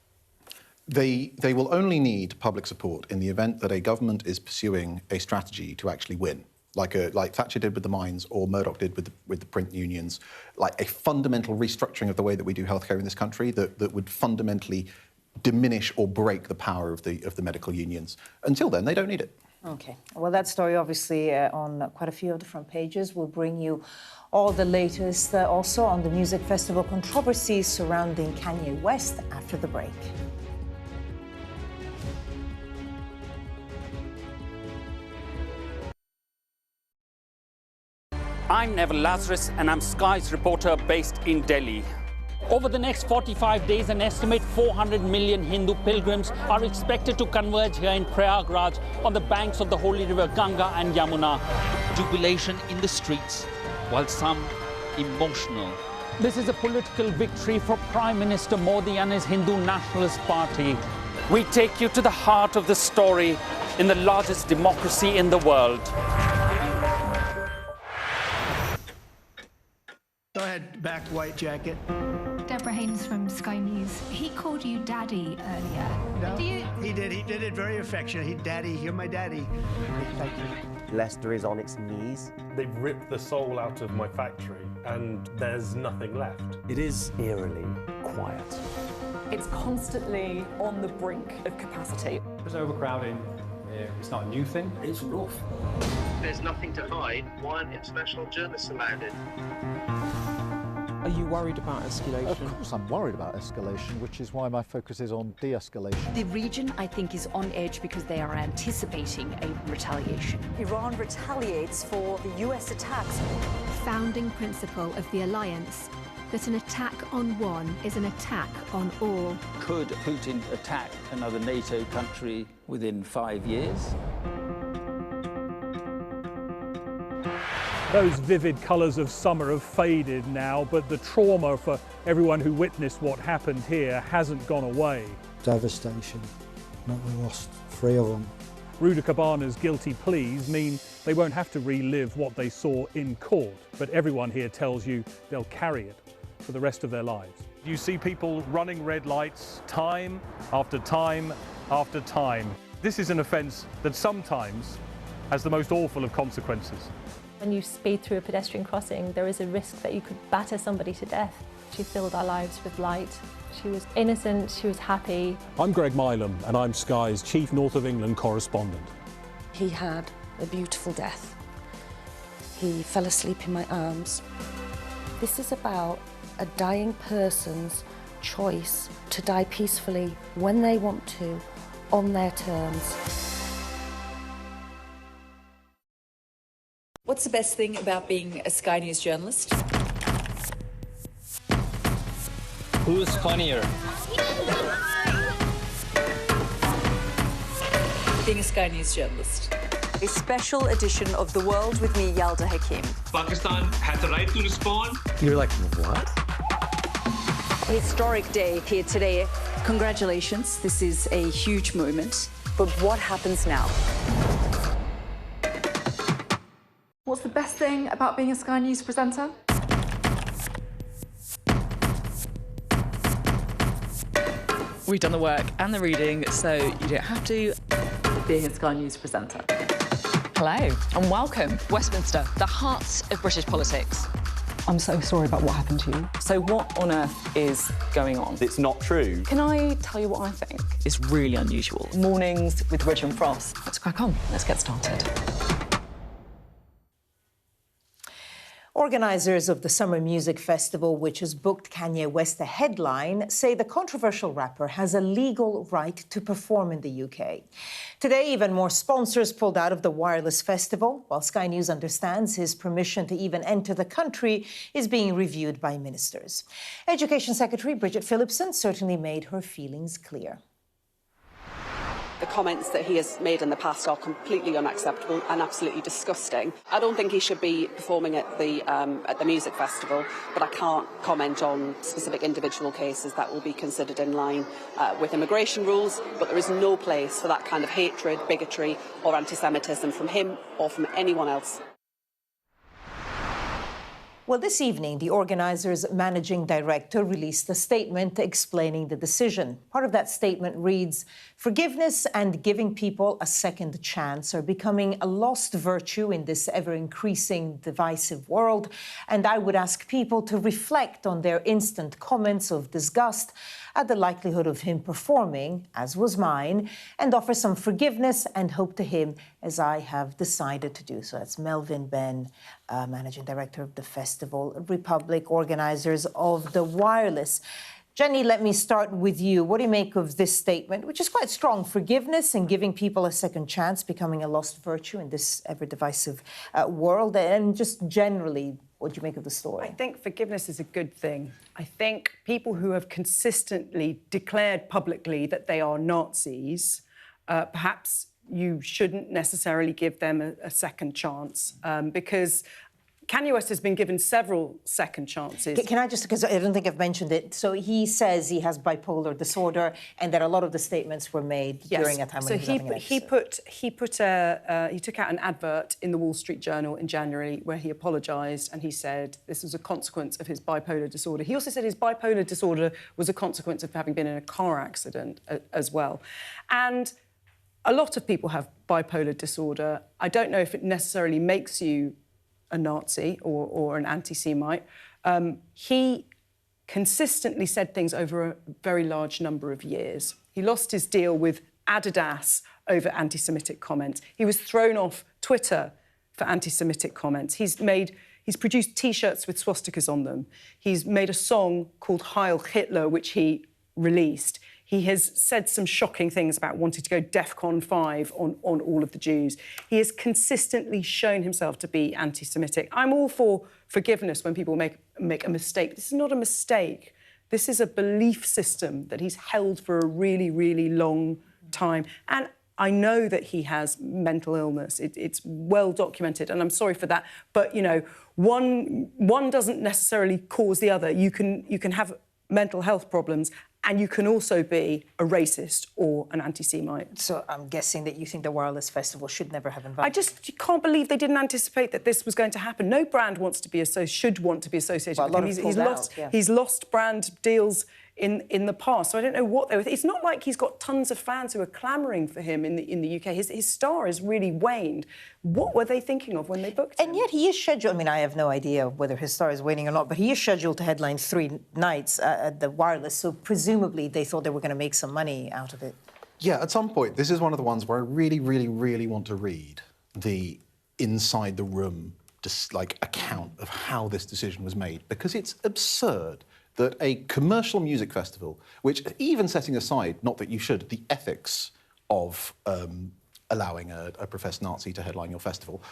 They will only need public support in the event that a government is pursuing a strategy to actually win. Like Thatcher did with the mines or Murdoch did with the print unions, like a fundamental restructuring of the way that we do healthcare in this country that would fundamentally diminish or break the power of the medical unions. Until then, they don't need it. OK. Well, that story, obviously, on quite a few of the front pages, will bring you all the latest also on the music festival controversies surrounding Kanye West after the break. I'm Neville Lazarus, and I'm Sky's reporter based in Delhi. Over the next 45 days, an estimated 400 million Hindu pilgrims are expected to converge here in Prayagraj on the banks of the holy river Ganga and Yamuna. Jubilation in the streets, while some emotional. This is a political victory for Prime Minister Modi and his Hindu Nationalist Party. We take you to the heart of the story in the largest democracy in the world. Go ahead, back white jacket. Deborah Haynes from Sky News. He called you Daddy earlier. No, he did it very affectionately. Daddy, you're my daddy. Thank you. Leicester is on its knees. They've ripped the soul out of my factory and there's nothing left. It is eerily quiet. It's constantly on the brink of capacity. There's overcrowding. It's not a new thing. It's rough. There's nothing to hide. Why aren't international journalists allowed in? Are you worried about escalation? Of course I'm worried about escalation, which is why my focus is on de-escalation. The region, I think, is on edge because they are anticipating a retaliation. Iran retaliates for the US attacks. Founding principle of the alliance, that an attack on one is an attack on all. Could Putin attack another NATO country within 5 years? Those vivid colours of summer have faded now, but the trauma for everyone who witnessed what happened here hasn't gone away. Devastation. We lost 3 of them. Ruda Cabana's guilty pleas mean they won't have to relive what they saw in court, but everyone here tells you they'll carry it for the rest of their lives. You see people running red lights time after time after time. This is an offence that sometimes has the most awful of consequences. When you speed through a pedestrian crossing, there is a risk that you could batter somebody to death. She filled our lives with light. She was innocent, she was happy. I'm Greg Milam, and I'm Sky's Chief North of England correspondent. He had a beautiful death. He fell asleep in my arms. This is about a dying person's choice to die peacefully when they want to, on their terms. What's the best thing about being a Sky News journalist? Who's funnier? Being a Sky News journalist. A special edition of The World with me, Yalda Hakim. Pakistan has the right to respond. You're like, what? Historic day here today. Congratulations, this is a huge moment. But what happens now? What's the best thing about being a Sky News presenter? We've done the work and the reading, so you don't have to. Being a Sky News presenter. Hello and welcome. Westminster, the heart of British politics. I'm so sorry about what happened to you. So what on earth is going on? It's not true. Can I tell you what I think? It's really unusual. Mornings with Richard and Frost. Let's crack on. Let's get started. Organisers of the Summer Music Festival, which has booked Kanye West a headline, say the controversial rapper has a legal right to perform in the UK. Today, even more sponsors pulled out of the Wireless Festival, while Sky News understands his permission to even enter the country is being reviewed by ministers. Education Secretary Bridget Phillipson certainly made her feelings clear. The comments that he has made in the past are completely unacceptable and absolutely disgusting. I don't think he should be performing at the music festival, but I can't comment on specific individual cases that will be considered in line with immigration rules. But there is no place for that kind of hatred, bigotry or anti-Semitism from him or from anyone else. Well, this evening, the organisers' managing director released a statement explaining the decision. Part of that statement reads, "Forgiveness and giving people a second chance are becoming a lost virtue in this ever-increasing divisive world, and I would ask people to reflect on their instant comments of disgust at the likelihood of him performing, as was mine, and offer some forgiveness and hope to him as I have decided to do." So that's Melvin Ben, Managing Director of the Festival Republic, organisers of the Wireless. Jenny, let me start with you. What do you make of this statement, which is quite strong? Forgiveness and giving people a second chance becoming a lost virtue in this ever-divisive world. And just generally, what do you make of the story? I think forgiveness is a good thing. I think people who have consistently declared publicly that they are Nazis, perhaps you shouldn't necessarily give them a second chance, because Kanye West has been given several second chances. Can I just, because I don't think I've mentioned it, so he says he has bipolar disorder and that a lot of the statements were made during a time when he was having an episode. He took out an advert in the Wall Street Journal in January where he apologised and he said this was a consequence of his bipolar disorder. He also said his bipolar disorder was a consequence of having been in a car accident as well. And a lot of people have bipolar disorder. I don't know if it necessarily makes you a Nazi or an anti-Semite. He consistently said things over a very large number of years. He lost his deal with Adidas over anti-Semitic comments. He was thrown off Twitter for anti-Semitic comments. He's produced T-shirts with swastikas on them. He's made a song called Heil Hitler, which he released. He has said some shocking things about wanting to go DEFCON 5 on all of the Jews. He has consistently shown himself to be anti-Semitic. I'm all for forgiveness when people make a mistake. This is not a mistake. This is a belief system that he's held for a really, really long time. And I know that he has mental illness. It's well documented, and I'm sorry for that. But, you know, one doesn't necessarily cause the other. You can have mental health problems, and you can also be a racist or an anti-Semite. So I'm guessing that you think the Wireless Festival should never have invited. I just can't believe they didn't anticipate that this was going to happen. No brand should want to be associated with him. He's lost brand deals in the past. So I don't know what they were. It's not like he's got tons of fans who are clamouring for him in the UK. His star has really waned. What were they thinking of when they booked him? And yet he is scheduled. I mean, I have no idea whether his star is waning or not, but he is scheduled to headline 3 nights at the Wireless. So presumably they thought they were going to make some money out of it. Yeah, at some point, this is one of the ones where I really, really, really want to read the inside the room account of how this decision was made, because it's absurd that a commercial music festival, which, even setting aside, not that you should, the ethics of allowing a professed Nazi to headline your festival,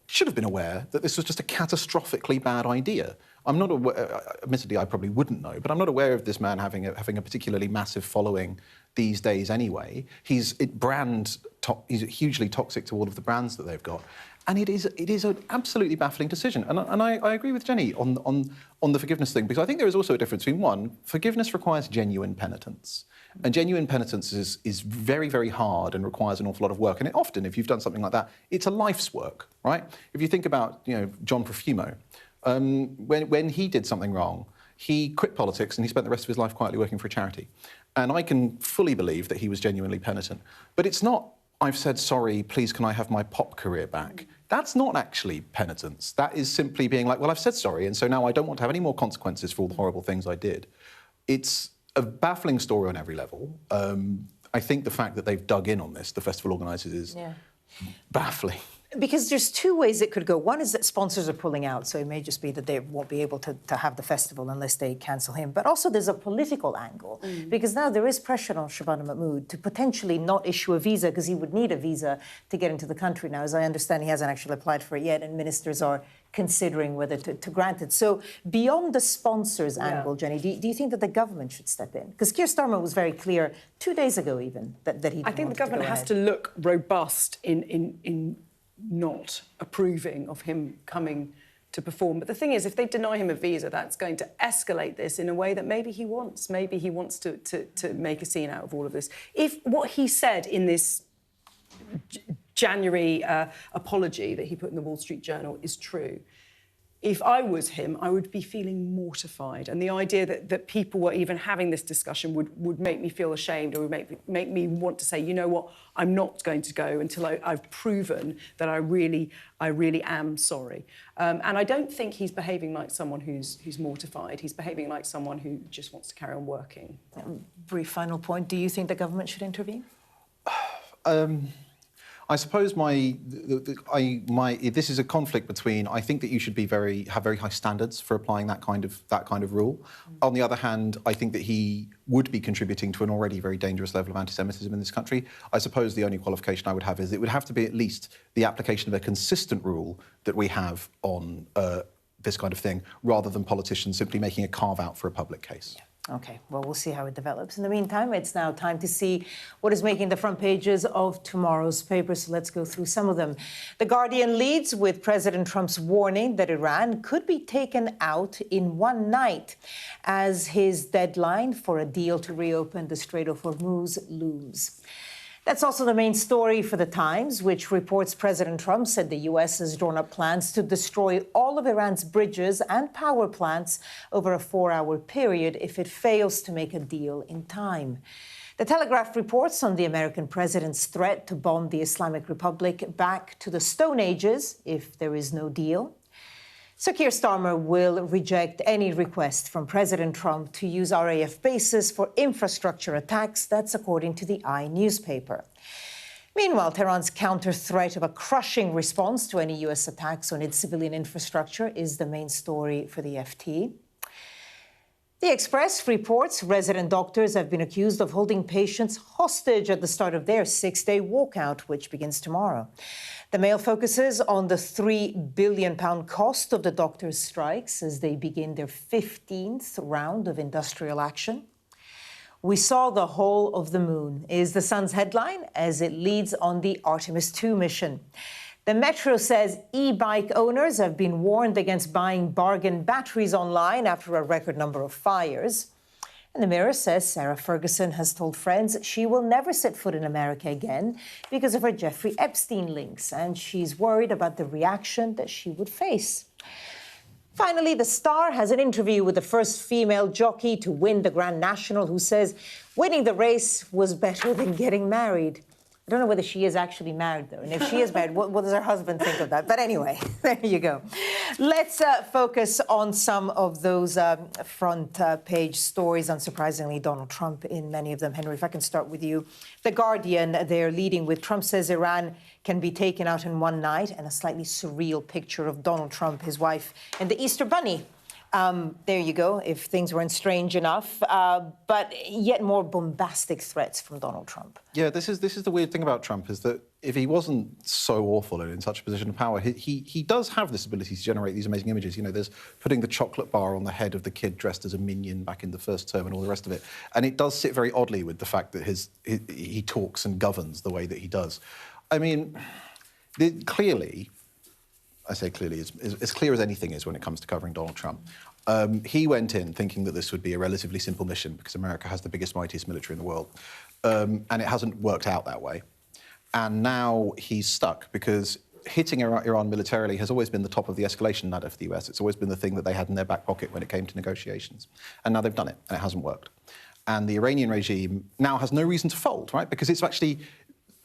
should have been aware that this was just a catastrophically bad idea. I'm not aware, admittedly, I probably wouldn't know, but I'm not aware of this man having a particularly massive following these days anyway. He's hugely toxic to all of the brands that they've got. And it is an absolutely baffling decision. And I agree with Jenny on the forgiveness thing, because I think there is also a difference between, one, forgiveness requires genuine penitence. And genuine penitence is very, very hard and requires an awful lot of work. And often, if you've done something like that, it's a life's work, right? If you think about, John Profumo, when he did something wrong, he quit politics and he spent the rest of his life quietly working for a charity. And I can fully believe that he was genuinely penitent. But it's not, I've said sorry, please can I have my pop career back? That's not actually penitence. That is simply being like, well, I've said sorry, and so now I don't want to have any more consequences for all the horrible things I did. It's a baffling story on every level. I think the fact that they've dug in on this, the festival organisers, is baffling. Because there's two ways it could go. One is that sponsors are pulling out, so it may just be that they won't be able to have the festival unless they cancel him. But also there's a political angle, because now there is pressure on Shabana Mahmood to potentially not issue a visa, because he would need a visa to get into the country now. As I understand, he hasn't actually applied for it yet, and ministers are considering whether to grant it. So beyond the sponsors angle, Jenny, do you think that the government should step in? Because Keir Starmer was very clear 2 days ago even that he didn't I think want the government to go has ahead. to look robust in not approving of him coming to perform. But the thing is, if they deny him a visa, that's going to escalate this in a way that maybe he wants. Maybe he wants to make a scene out of all of this. If what he said in this January apology that he put in the Wall Street Journal is true, if I was him, I would be feeling mortified. And the idea that people were even having this discussion would make me feel ashamed, or would make me want to say, you know what, I'm not going to go until I've proven that I really am sorry. And I don't think he's behaving like someone who's mortified. He's behaving like someone who just wants to carry on working. Brief final point. Do you think the government should intervene? I suppose this is a conflict between, I think that you should have very high standards for applying that kind of rule. On the other hand, I think that he would be contributing to an already very dangerous level of anti-Semitism in this country. I suppose the only qualification I would have is it would have to be at least the application of a consistent rule that we have on this kind of thing, rather than politicians simply making a carve-out for a public case. OK, well, we'll see how it develops. In the meantime, it's now time to see what is making the front pages of tomorrow's papers. So let's go through some of them. The Guardian leads with President Trump's warning that Iran could be taken out in one night as his deadline for a deal to reopen the Strait of Hormuz looms. That's also the main story for The Times, which reports President Trump said the U.S. has drawn up plans to destroy all of Iran's bridges and power plants over a 4-hour period if it fails to make a deal in time. The Telegraph reports on the American president's threat to bomb the Islamic Republic back to the Stone Ages if there is no deal. So Keir Starmer will reject any request from President Trump to use RAF bases for infrastructure attacks. That's according to the I newspaper. Meanwhile, Tehran's counter-threat of a crushing response to any U.S. attacks on its civilian infrastructure is the main story for the FT. The Express reports resident doctors have been accused of holding patients hostage at the start of their 6-day walkout, which begins tomorrow. The Mail focuses on the £3 billion cost of the doctors' strikes as they begin their 15th round of industrial action. We saw the whole of the moon is the Sun's headline as it leads on the Artemis 2 mission. The Metro says e-bike owners have been warned against buying bargain batteries online after a record number of fires. And the Mirror says Sarah Ferguson has told friends she will never set foot in America again because of her Jeffrey Epstein links, and she's worried about the reaction that she would face. Finally, The Star has an interview with the first female jockey to win the Grand National, who says winning the race was better than getting married. I don't know whether she is actually married, though. And if she is married, what does her husband think of that? But anyway, there you go. Let's focus on some of those front page stories. Unsurprisingly, Donald Trump in many of them. Henry, if I can start with you. The Guardian, they're leading with Trump says Iran can be taken out in one night, and a slightly surreal picture of Donald Trump, his wife, and the Easter Bunny. There you go, if things weren't strange enough, but yet more bombastic threats from Donald Trump. Yeah, this is the weird thing about Trump, is that if he wasn't so awful and in such a position of power, he does have this ability to generate these amazing images. You know, there's putting the chocolate bar on the head of the kid dressed as a minion back in the first term and all the rest of it. And it does sit very oddly with the fact that he talks and governs the way that he does. I mean, clearly, I say clearly, as clear as anything is when it comes to covering Donald Trump. He went in thinking that this would be a relatively simple mission because America has the biggest, mightiest military in the world. And it hasn't worked out that way. And now he's stuck because hitting Iran militarily has always been the top of the escalation ladder for the US. It's always been the thing that they had in their back pocket when it came to negotiations. And now they've done it, and it hasn't worked. And the Iranian regime now has no reason to fold, right? Because it's actually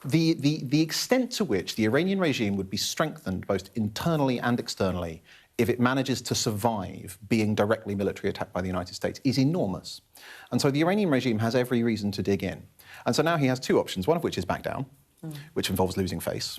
the extent to which the Iranian regime would be strengthened both internally and externally if it manages to survive being directly military attacked by the United States is enormous. And so the Iranian regime has every reason to dig in. And so now he has two options, one of which is back down, which involves losing face,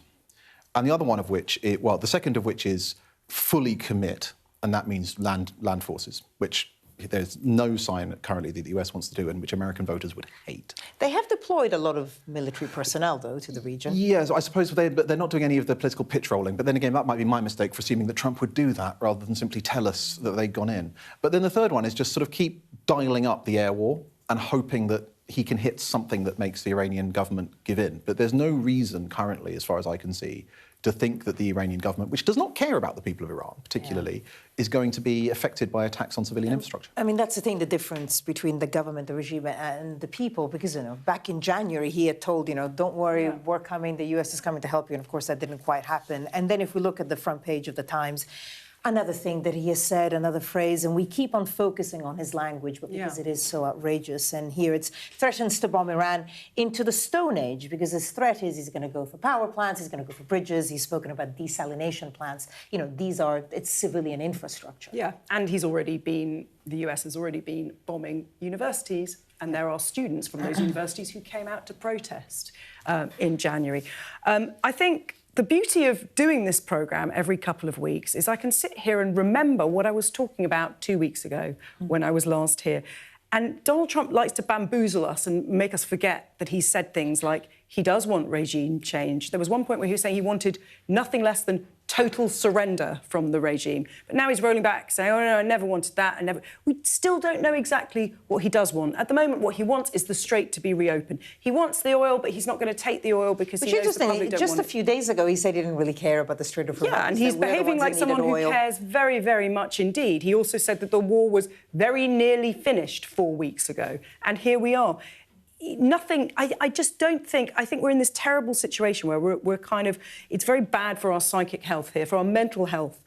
and the other one of which, the second of which is fully commit, and that means land forces, which there's no sign currently that the US wants to do and which American voters would hate. They have deployed a lot of military personnel, though, to the region. Yes, I suppose they're not doing any of the political pitch rolling, but then again, that might be my mistake for assuming that Trump would do that rather than simply tell us that they'd gone in. But then the third one is just sort of keep dialing up the air war and hoping that he can hit something that makes the Iranian government give in. But there's no reason currently, as far as I can see, to think that the Iranian government, which does not care about the people of Iran particularly, is going to be affected by attacks on civilian infrastructure. I mean, that's the thing, the difference between the government, the regime, and the people, because, back in January, he had told, don't worry, we're coming, the US is coming to help you, and of course that didn't quite happen. And then if we look at the front page of the Times, another thing that he has said, another phrase, and we keep on focusing on his language, but because it is so outrageous. And here it's threatens to bomb Iran into the Stone Age, because his threat is he's going to go for power plants, he's going to go for bridges, he's spoken about desalination plants. It's civilian infrastructure. Yeah, and the US has already been bombing universities, and there are students from those universities who came out to protest in January. I think the beauty of doing this programme every couple of weeks is I can sit here and remember what I was talking about 2 weeks ago when I was last here. And Donald Trump likes to bamboozle us and make us forget that he said things like he does want regime change. There was one point where he was saying he wanted nothing less than total surrender from the regime. But now he's rolling back, saying, oh, no, I never wanted that. We still don't know exactly what he does want. At the moment, what he wants is the strait to be reopened. He wants the oil, but he's not going to take the oil because he knows the public don't want it. Just a few days ago, he said he didn't really care about the Strait of Hormuz. Yeah, and he's behaving like someone who cares very, very much indeed. He also said that the war was very nearly finished 4 weeks ago. And here we are. I just don't think... I think we're in this terrible situation where we're kind of... It's very bad for our psychic health here, for our mental health,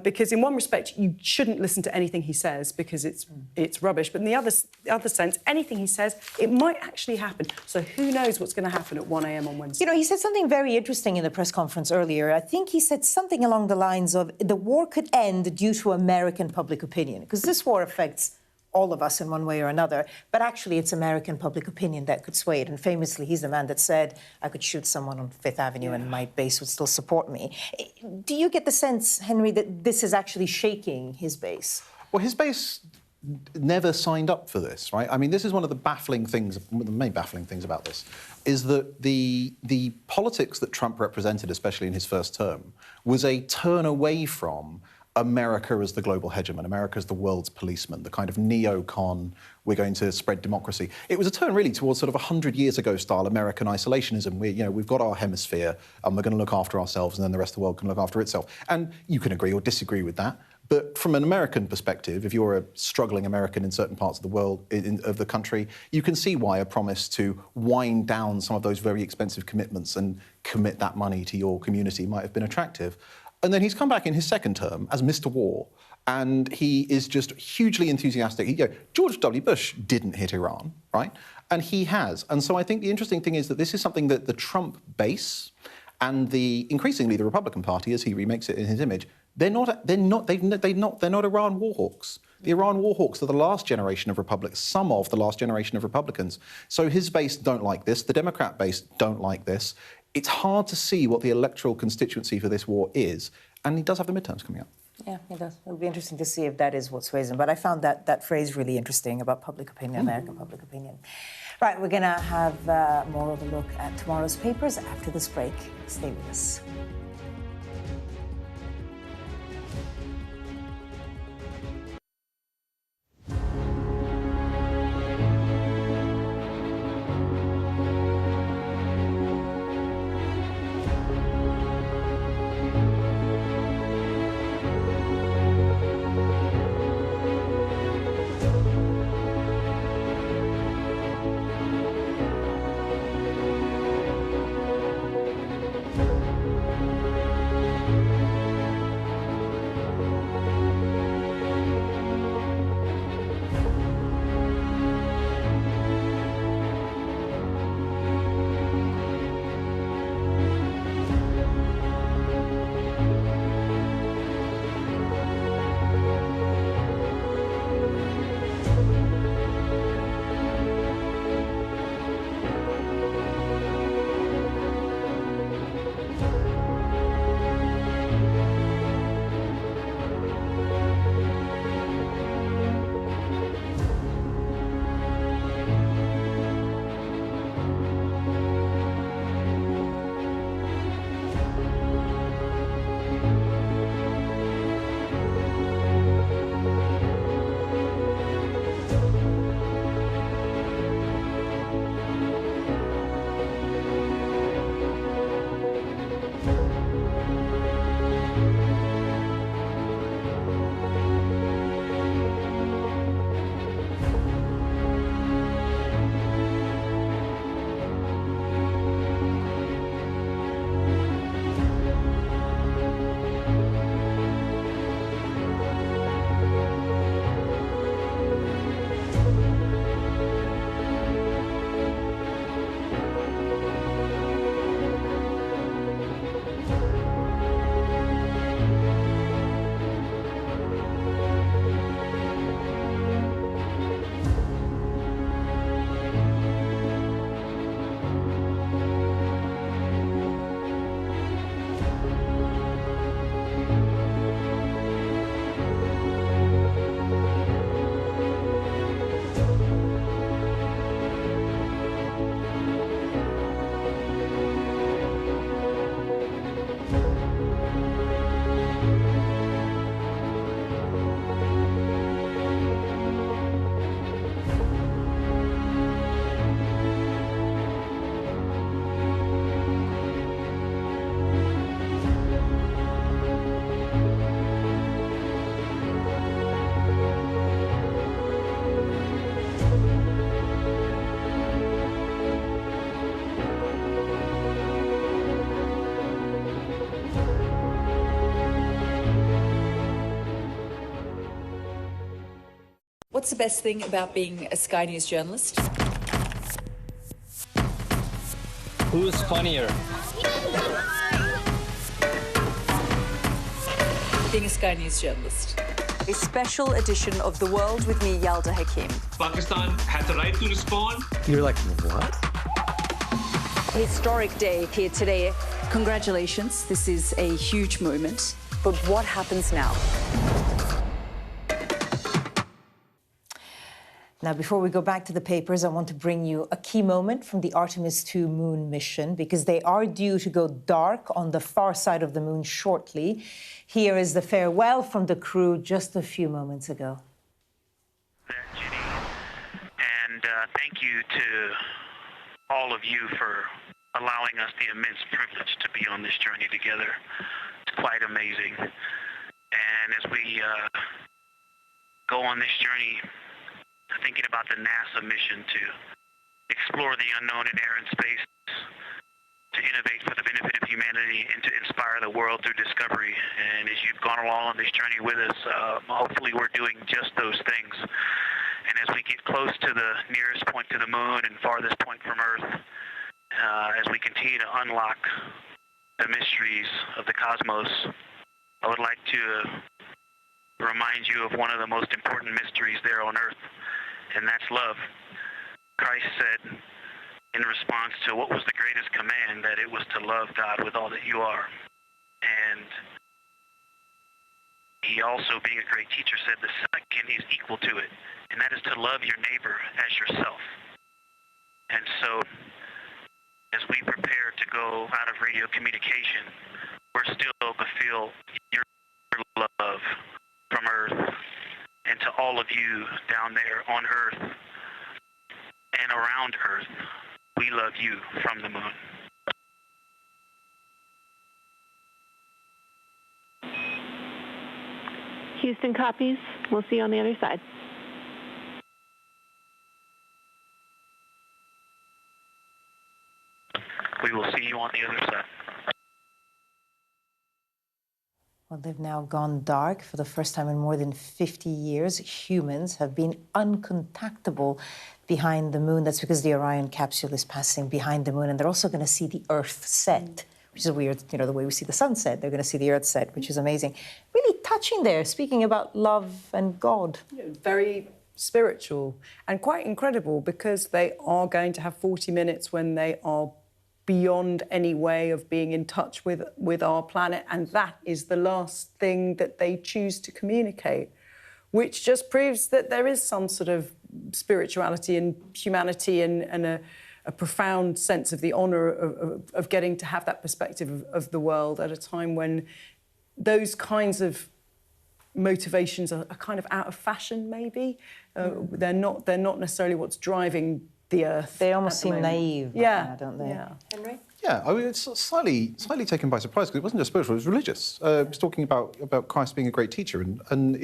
because in one respect, you shouldn't listen to anything he says because it's rubbish. But in the other sense, anything he says, it might actually happen. So who knows what's going to happen at 1 a.m. on Wednesday? He said something very interesting in the press conference earlier. I think he said something along the lines of the war could end due to American public opinion, because this war affects all of us in one way or another, but actually it's American public opinion that could sway it. And famously, he's the man that said, I could shoot someone on Fifth Avenue and my base would still support me. Do you get the sense, Henry, that this is actually shaking his base? Well, his base never signed up for this, right? I mean, this is one of the baffling things, one of the main baffling things about this, is that the politics that Trump represented, especially in his first term, was a turn away from America as the global hegemon, America as the world's policeman, the kind of neocon, we're going to spread democracy. It was a turn really towards sort of 100 years ago style American isolationism. We've got our hemisphere and we're going to look after ourselves and then the rest of the world can look after itself. And you can agree or disagree with that. But from an American perspective, if you're a struggling American in certain parts of the world, of the country, you can see why a promise to wind down some of those very expensive commitments and commit that money to your community might have been attractive. And then he's come back in his second term as Mr. War, and he is just hugely enthusiastic. George W. Bush didn't hit Iran, right? And he has. And so I think the interesting thing is that this is something that the Trump base and increasingly the Republican Party, as he remakes it in his image, they're not Iran war hawks. The Iran war hawks are the last generation of Republicans, some of the last generation of Republicans. So his base don't like this. The Democrat base don't like this. It's hard to see what the electoral constituency for this war is, and he does have the midterms coming up. Yeah, he does. It'll be interesting to see if that is what sways him. But I found that phrase really interesting about public opinion, American public opinion. Right, we're going to have more of a look at tomorrow's papers after this break. Stay with us. What's the best thing about being a Sky News journalist? Who's funnier? Being a Sky News journalist. A special edition of The World with me, Yalda Hakim. Pakistan had the right to respond. You're like, what? Historic day here today. Congratulations, this is a huge moment. But what happens now? Now, before we go back to the papers, I want to bring you a key moment from the Artemis 2 moon mission, because they are due to go dark on the far side of the moon shortly. Here is the farewell from the crew just a few moments ago. And thank you to all of you for allowing us the immense privilege to be on this journey together. It's quite amazing. And as we go on this journey, thinking about the NASA mission to explore the unknown in air and space, to innovate for the benefit of humanity, and to inspire the world through discovery. And as you've gone along on this journey with us, hopefully we're doing just those things. And as we get close to the nearest point to the moon and farthest point from Earth, as we continue to unlock the mysteries of the cosmos, I would like to remind you of one of the most important mysteries there on Earth, and that's love. Christ said in response to what was the greatest command, that it was to love God with all that you are. And he also, being a great teacher, said the second is equal to it, and that is to love your neighbor as yourself. And so, as we prepare to go out of radio communication, we're still to feel your love from Earth, and to all of you down there on Earth and around Earth, we love you from the moon. Houston copies. We'll see you on the other side. We will see you on the other side. Well, they've now gone dark for the first time in more than 50 years. Humans have been uncontactable behind the moon. That's because the Orion capsule is passing behind the moon, and they're also going to see the Earth set, which is weird, you know, the way we see the sun set. They're going to see the Earth set, which is amazing. Really touching there, speaking about love and God. Yeah, very spiritual and quite incredible, because they are going to have 40 minutes when they are beyond any way of being in touch with our planet, and that is the last thing that they choose to communicate, which just proves that there is some sort of spirituality and humanity and a profound sense of the honour of getting to have that perspective of the world at a time when those kinds of motivations are kind of out of fashion, maybe. They're not necessarily what's driving the Earth. They almost seem naive, yeah, don't they? Yeah. Henry? Yeah, I mean, it's slightly taken by surprise, because it wasn't just spiritual, it was religious. It was talking about Christ being a great teacher, and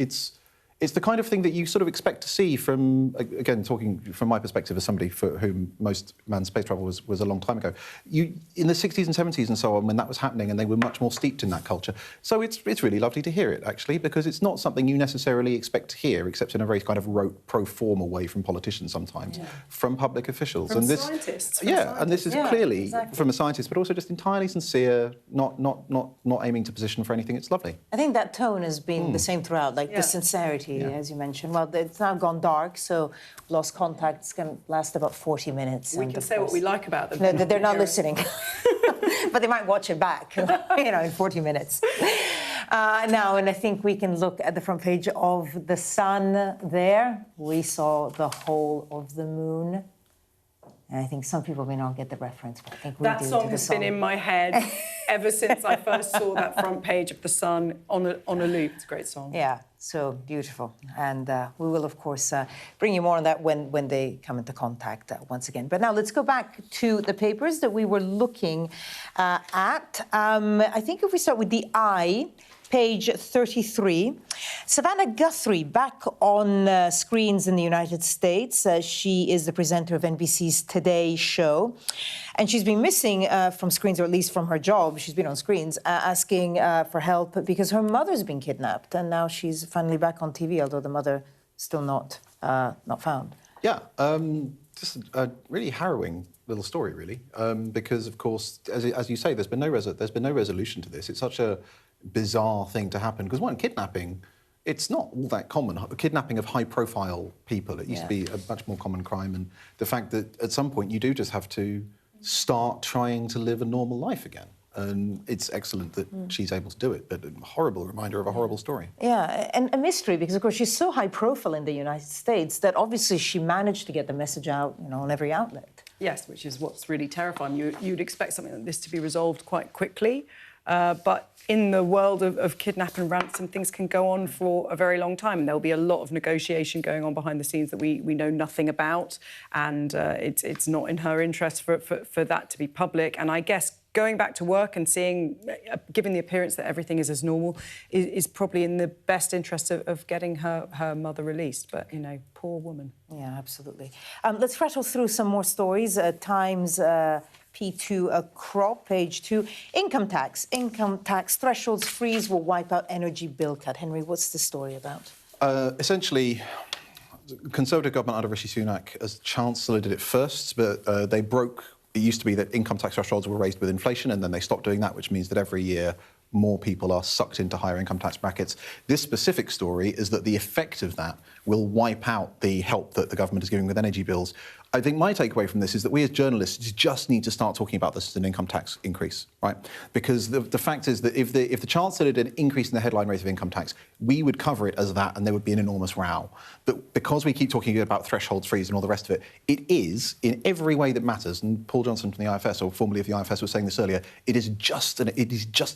it's the kind of thing that you sort of expect to see from, again, talking from my perspective as somebody for whom most manned space travel was a long time ago. In the 60s and 70s and so on, when that was happening, and they were much more steeped in that culture. So it's really lovely to hear it, actually, because it's not something you necessarily expect to hear, except in a very kind of rote pro forma way from politicians sometimes, from public officials. From and this, scientists. And this is clearly exactly. from a scientist, but also just entirely sincere, not aiming to position for anything. It's lovely. I think that tone has been the same throughout, like the sincerity, as you mentioned. Well, it's now gone dark, so lost contact is going to last about 40 minutes. We can say what we like about them. No, they're not listening. But they might watch it back, you know, in 40 minutes. Now, and I think we can look at the front page of The Sun there. We saw the whole of the moon. And I think some people may not get the reference, but I think we do. That song has been in my head ever since I first saw that front page of The Sun on a loop. It's a great song. Yeah, so beautiful. And we will, of course, bring you more on that when they come into contact once again. But now let's go back to the papers that we were looking at. I think if we start with the Eye, page 33. Savannah Guthrie back on screens in the United States. She is the presenter of NBC's Today show. And she's been missing from screens, or at least from her job. She's been on screens asking for help because her mother's been kidnapped. And now she's finally back on TV, although the mother still not not found. Yeah, just a really harrowing little story, really, because, of course, as you say, there's been no resolution to this. It's such a bizarre thing to happen, because, one, kidnapping, it's not all that common. Kidnapping of high-profile people, it used to be a much more common crime, and the fact that at some point you do just have to start trying to live a normal life again. And it's excellent that she's able to do it, but a horrible reminder of a horrible story. Yeah, and a mystery, because, of course, she's so high profile in the United States that obviously she managed to get the message out, you know, on every outlet. Yes, which is what's really terrifying. You'd expect something like this to be resolved quite quickly, but in the world of kidnap and ransom, things can go on for a very long time, and there'll be a lot of negotiation going on behind the scenes that we know nothing about, and it's not in her interest for that to be public. And I guess going back to work and seeing, given the appearance that everything is as normal, is probably in the best interest of getting her mother released. But, you know, poor woman. Yeah, absolutely. Let's rattle through some more stories. Times P2 crop, page 2. Income tax thresholds freeze will wipe out energy bill cut. Henry, what's the story about? Essentially, Conservative government under Rishi Sunak as Chancellor did it first, but they broke. It used to be that income tax thresholds were raised with inflation, and then they stopped doing that, which means that every year more people are sucked into higher income tax brackets. This specific story is that the effect of that will wipe out the help that the government is giving with energy bills. I think my takeaway from this is that we as journalists just need to start talking about this as an income tax increase, right? Because the fact is that if the Chancellor did an increase in the headline rate of income tax, we would cover it as that and there would be an enormous row. But because we keep talking about thresholds freeze and all the rest of it, it is, in every way that matters, and Paul Johnson from the IFS, or formerly of the IFS, was saying this earlier, it is just an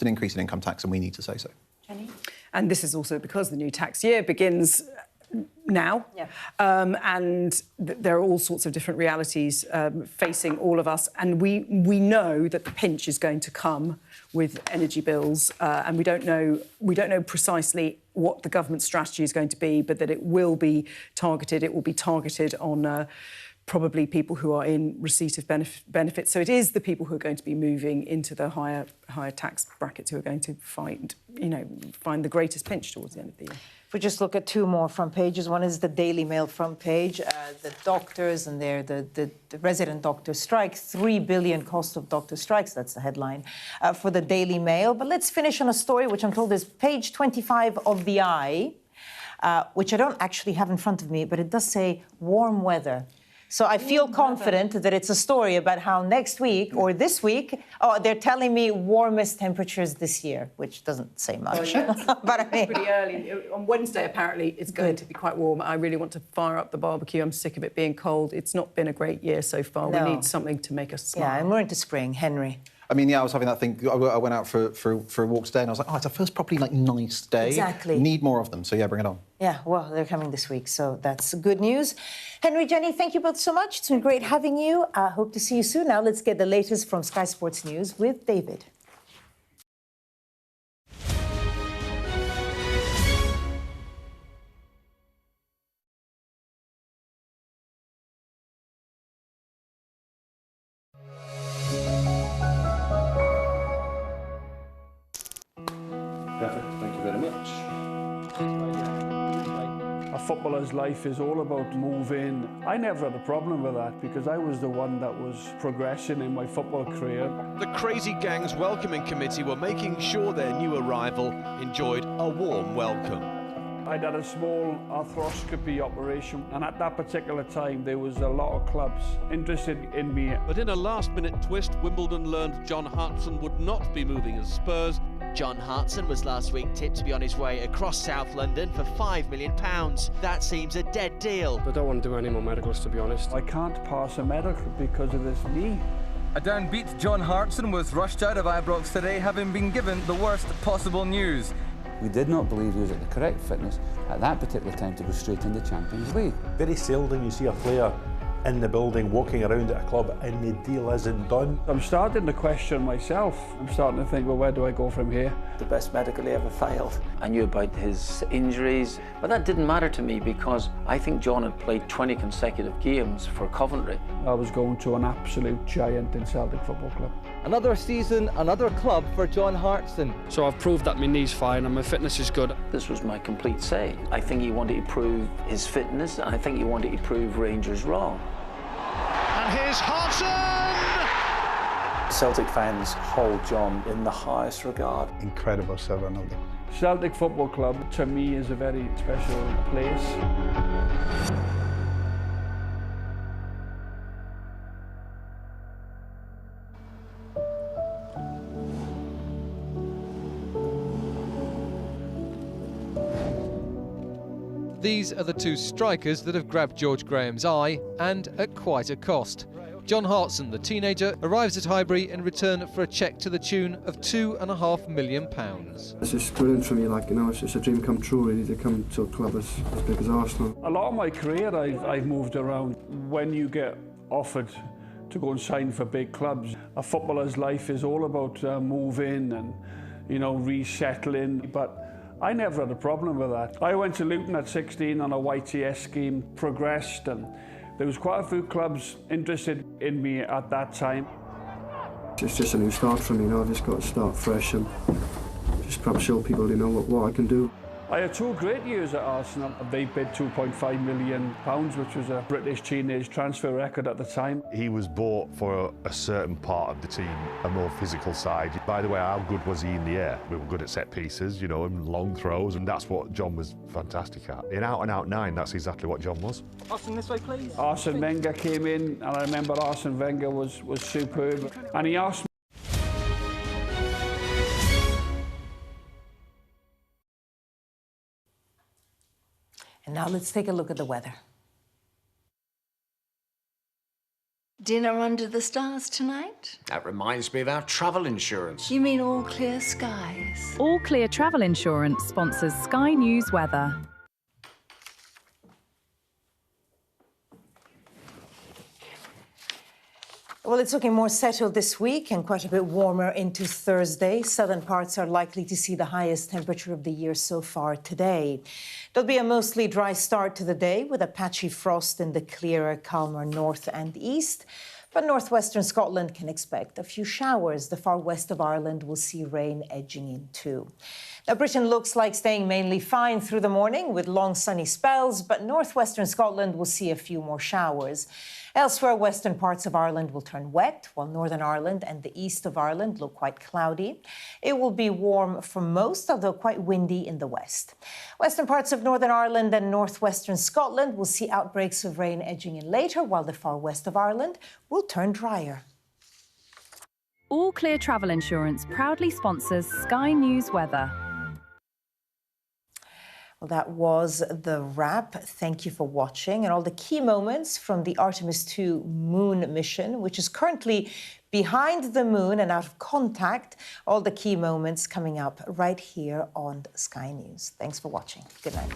increase in income tax, and we need to say so. Jenny? And this is also because the new tax year begins now, and there are all sorts of different realities facing all of us, and we know that the pinch is going to come with energy bills, and we don't know precisely what the government strategy is going to be, but that it will be targeted. It will be targeted on probably people who are in receipt of benefits. So it is the people who are going to be moving into the higher tax brackets who are going to find the greatest pinch towards the end of the year. If we just look at two more front pages, one is the Daily Mail front page, the doctors and the resident doctor strike, 3 billion cost of doctor strikes, that's the headline for the Daily Mail. But let's finish on a story which I'm told is page 25 of the Eye, which I don't actually have in front of me, but it does say warm weather. So I feel confident that it's a story about how next week or this week, they're telling me warmest temperatures this year, which doesn't say much. But I mean, pretty early. On Wednesday, apparently, it's going to be quite warm. I really want to fire up the barbecue. I'm sick of it being cold. It's not been a great year so far. No. We need something to make us smile. Yeah, and we're into spring. Henry? I mean, yeah, I was having that thing. I went out for a walk today, and I was like, oh, it's our first properly nice day. Exactly. Need more of them. So yeah, bring it on. Yeah, well, they're coming this week, so that's good news. Henry, Jenny, thank you both so much. It's been great having you. I hope to see you soon. Now let's get the latest from Sky Sports News with David. Perfect. Thank you very much. A footballer's life is all about moving. I never had a problem with that because I was the one that was progressing in my football career. The Crazy Gang's welcoming committee were making sure their new arrival enjoyed a warm welcome. I'd had a small arthroscopy operation, and at that particular time there was a lot of clubs interested in me. But in a last-minute twist, Wimbledon learned John Hartson would not be moving as Spurs. John Hartson was last week tipped to be on his way across South London for £5 million. That seems a dead deal. I don't want to do any more medicals, to be honest. I can't pass a medical because of this knee. A downbeat John Hartson was rushed out of Ibrox today, having been given the worst possible news. We did not believe he was at the correct fitness at that particular time to go straight into Champions League. Very seldom you see a player in the building, walking around at a club, and the deal isn't done. I'm starting to question myself. I'm starting to think, well, where do I go from here? The best medical he ever failed. I knew about his injuries, but that didn't matter to me because I think John had played 20 consecutive games for Coventry. I was going to an absolute giant in Celtic Football Club. Another season, another club for John Hartson. So I've proved that my knee's fine and my fitness is good. This was my complete say. I think he wanted to prove his fitness, and I think he wanted to prove Rangers wrong. And here's Hartson! Celtic fans hold John in the highest regard. Incredible servant. Celtic Football Club, to me, is a very special place. These are the two strikers that have grabbed George Graham's eye, and at quite a cost. John Hartson, the teenager, arrives at Highbury in return for a cheque to the tune of £2.5 million. It's just brilliant for me, it's just a dream come true, really, to come to a club as big as Arsenal. A lot of my career I've moved around. When you get offered to go and sign for big clubs, a footballer's life is all about moving and, resettling, but I never had a problem with that. I went to Luton at 16 on a YTS scheme, progressed, and there was quite a few clubs interested in me at that time. It's just a new start for me, I've just got to start fresh and just perhaps show people, what I can do. I had 2 great years at Arsenal. They bid £2.5 million, which was a British teenage transfer record at the time. He was bought for a certain part of the team, a more physical side. By the way, how good was he in the air? We were good at set pieces, and long throws, and that's what John was fantastic at. In out-and-out 9, that's exactly what John was. Arsene, this way, please. Arsene Wenger came in, and I remember Arsene Wenger was superb. And he asked me, And now let's take a look at the weather. Dinner under the stars tonight? That reminds me of our travel insurance. You mean All Clear Skies? All Clear Travel Insurance sponsors Sky News Weather. Well, it's looking more settled this week and quite a bit warmer into Thursday. Southern parts are likely to see the highest temperature of the year so far today. There'll be a mostly dry start to the day with a patchy frost in the clearer, calmer north and east. But northwestern Scotland can expect a few showers. The far west of Ireland will see rain edging in too. Now, Britain looks like staying mainly fine through the morning with long sunny spells, but northwestern Scotland will see a few more showers. Elsewhere, western parts of Ireland will turn wet, while Northern Ireland and the east of Ireland look quite cloudy. It will be warm for most, although quite windy in the west. Western parts of Northern Ireland and northwestern Scotland will see outbreaks of rain edging in later, while the far west of Ireland will turn drier. All Clear Travel Insurance proudly sponsors Sky News Weather. Well, that was the wrap. Thank you for watching. And all the key moments from the Artemis 2 moon mission, which is currently behind the moon and out of contact. All the key moments coming up right here on Sky News. Thanks for watching. Good night.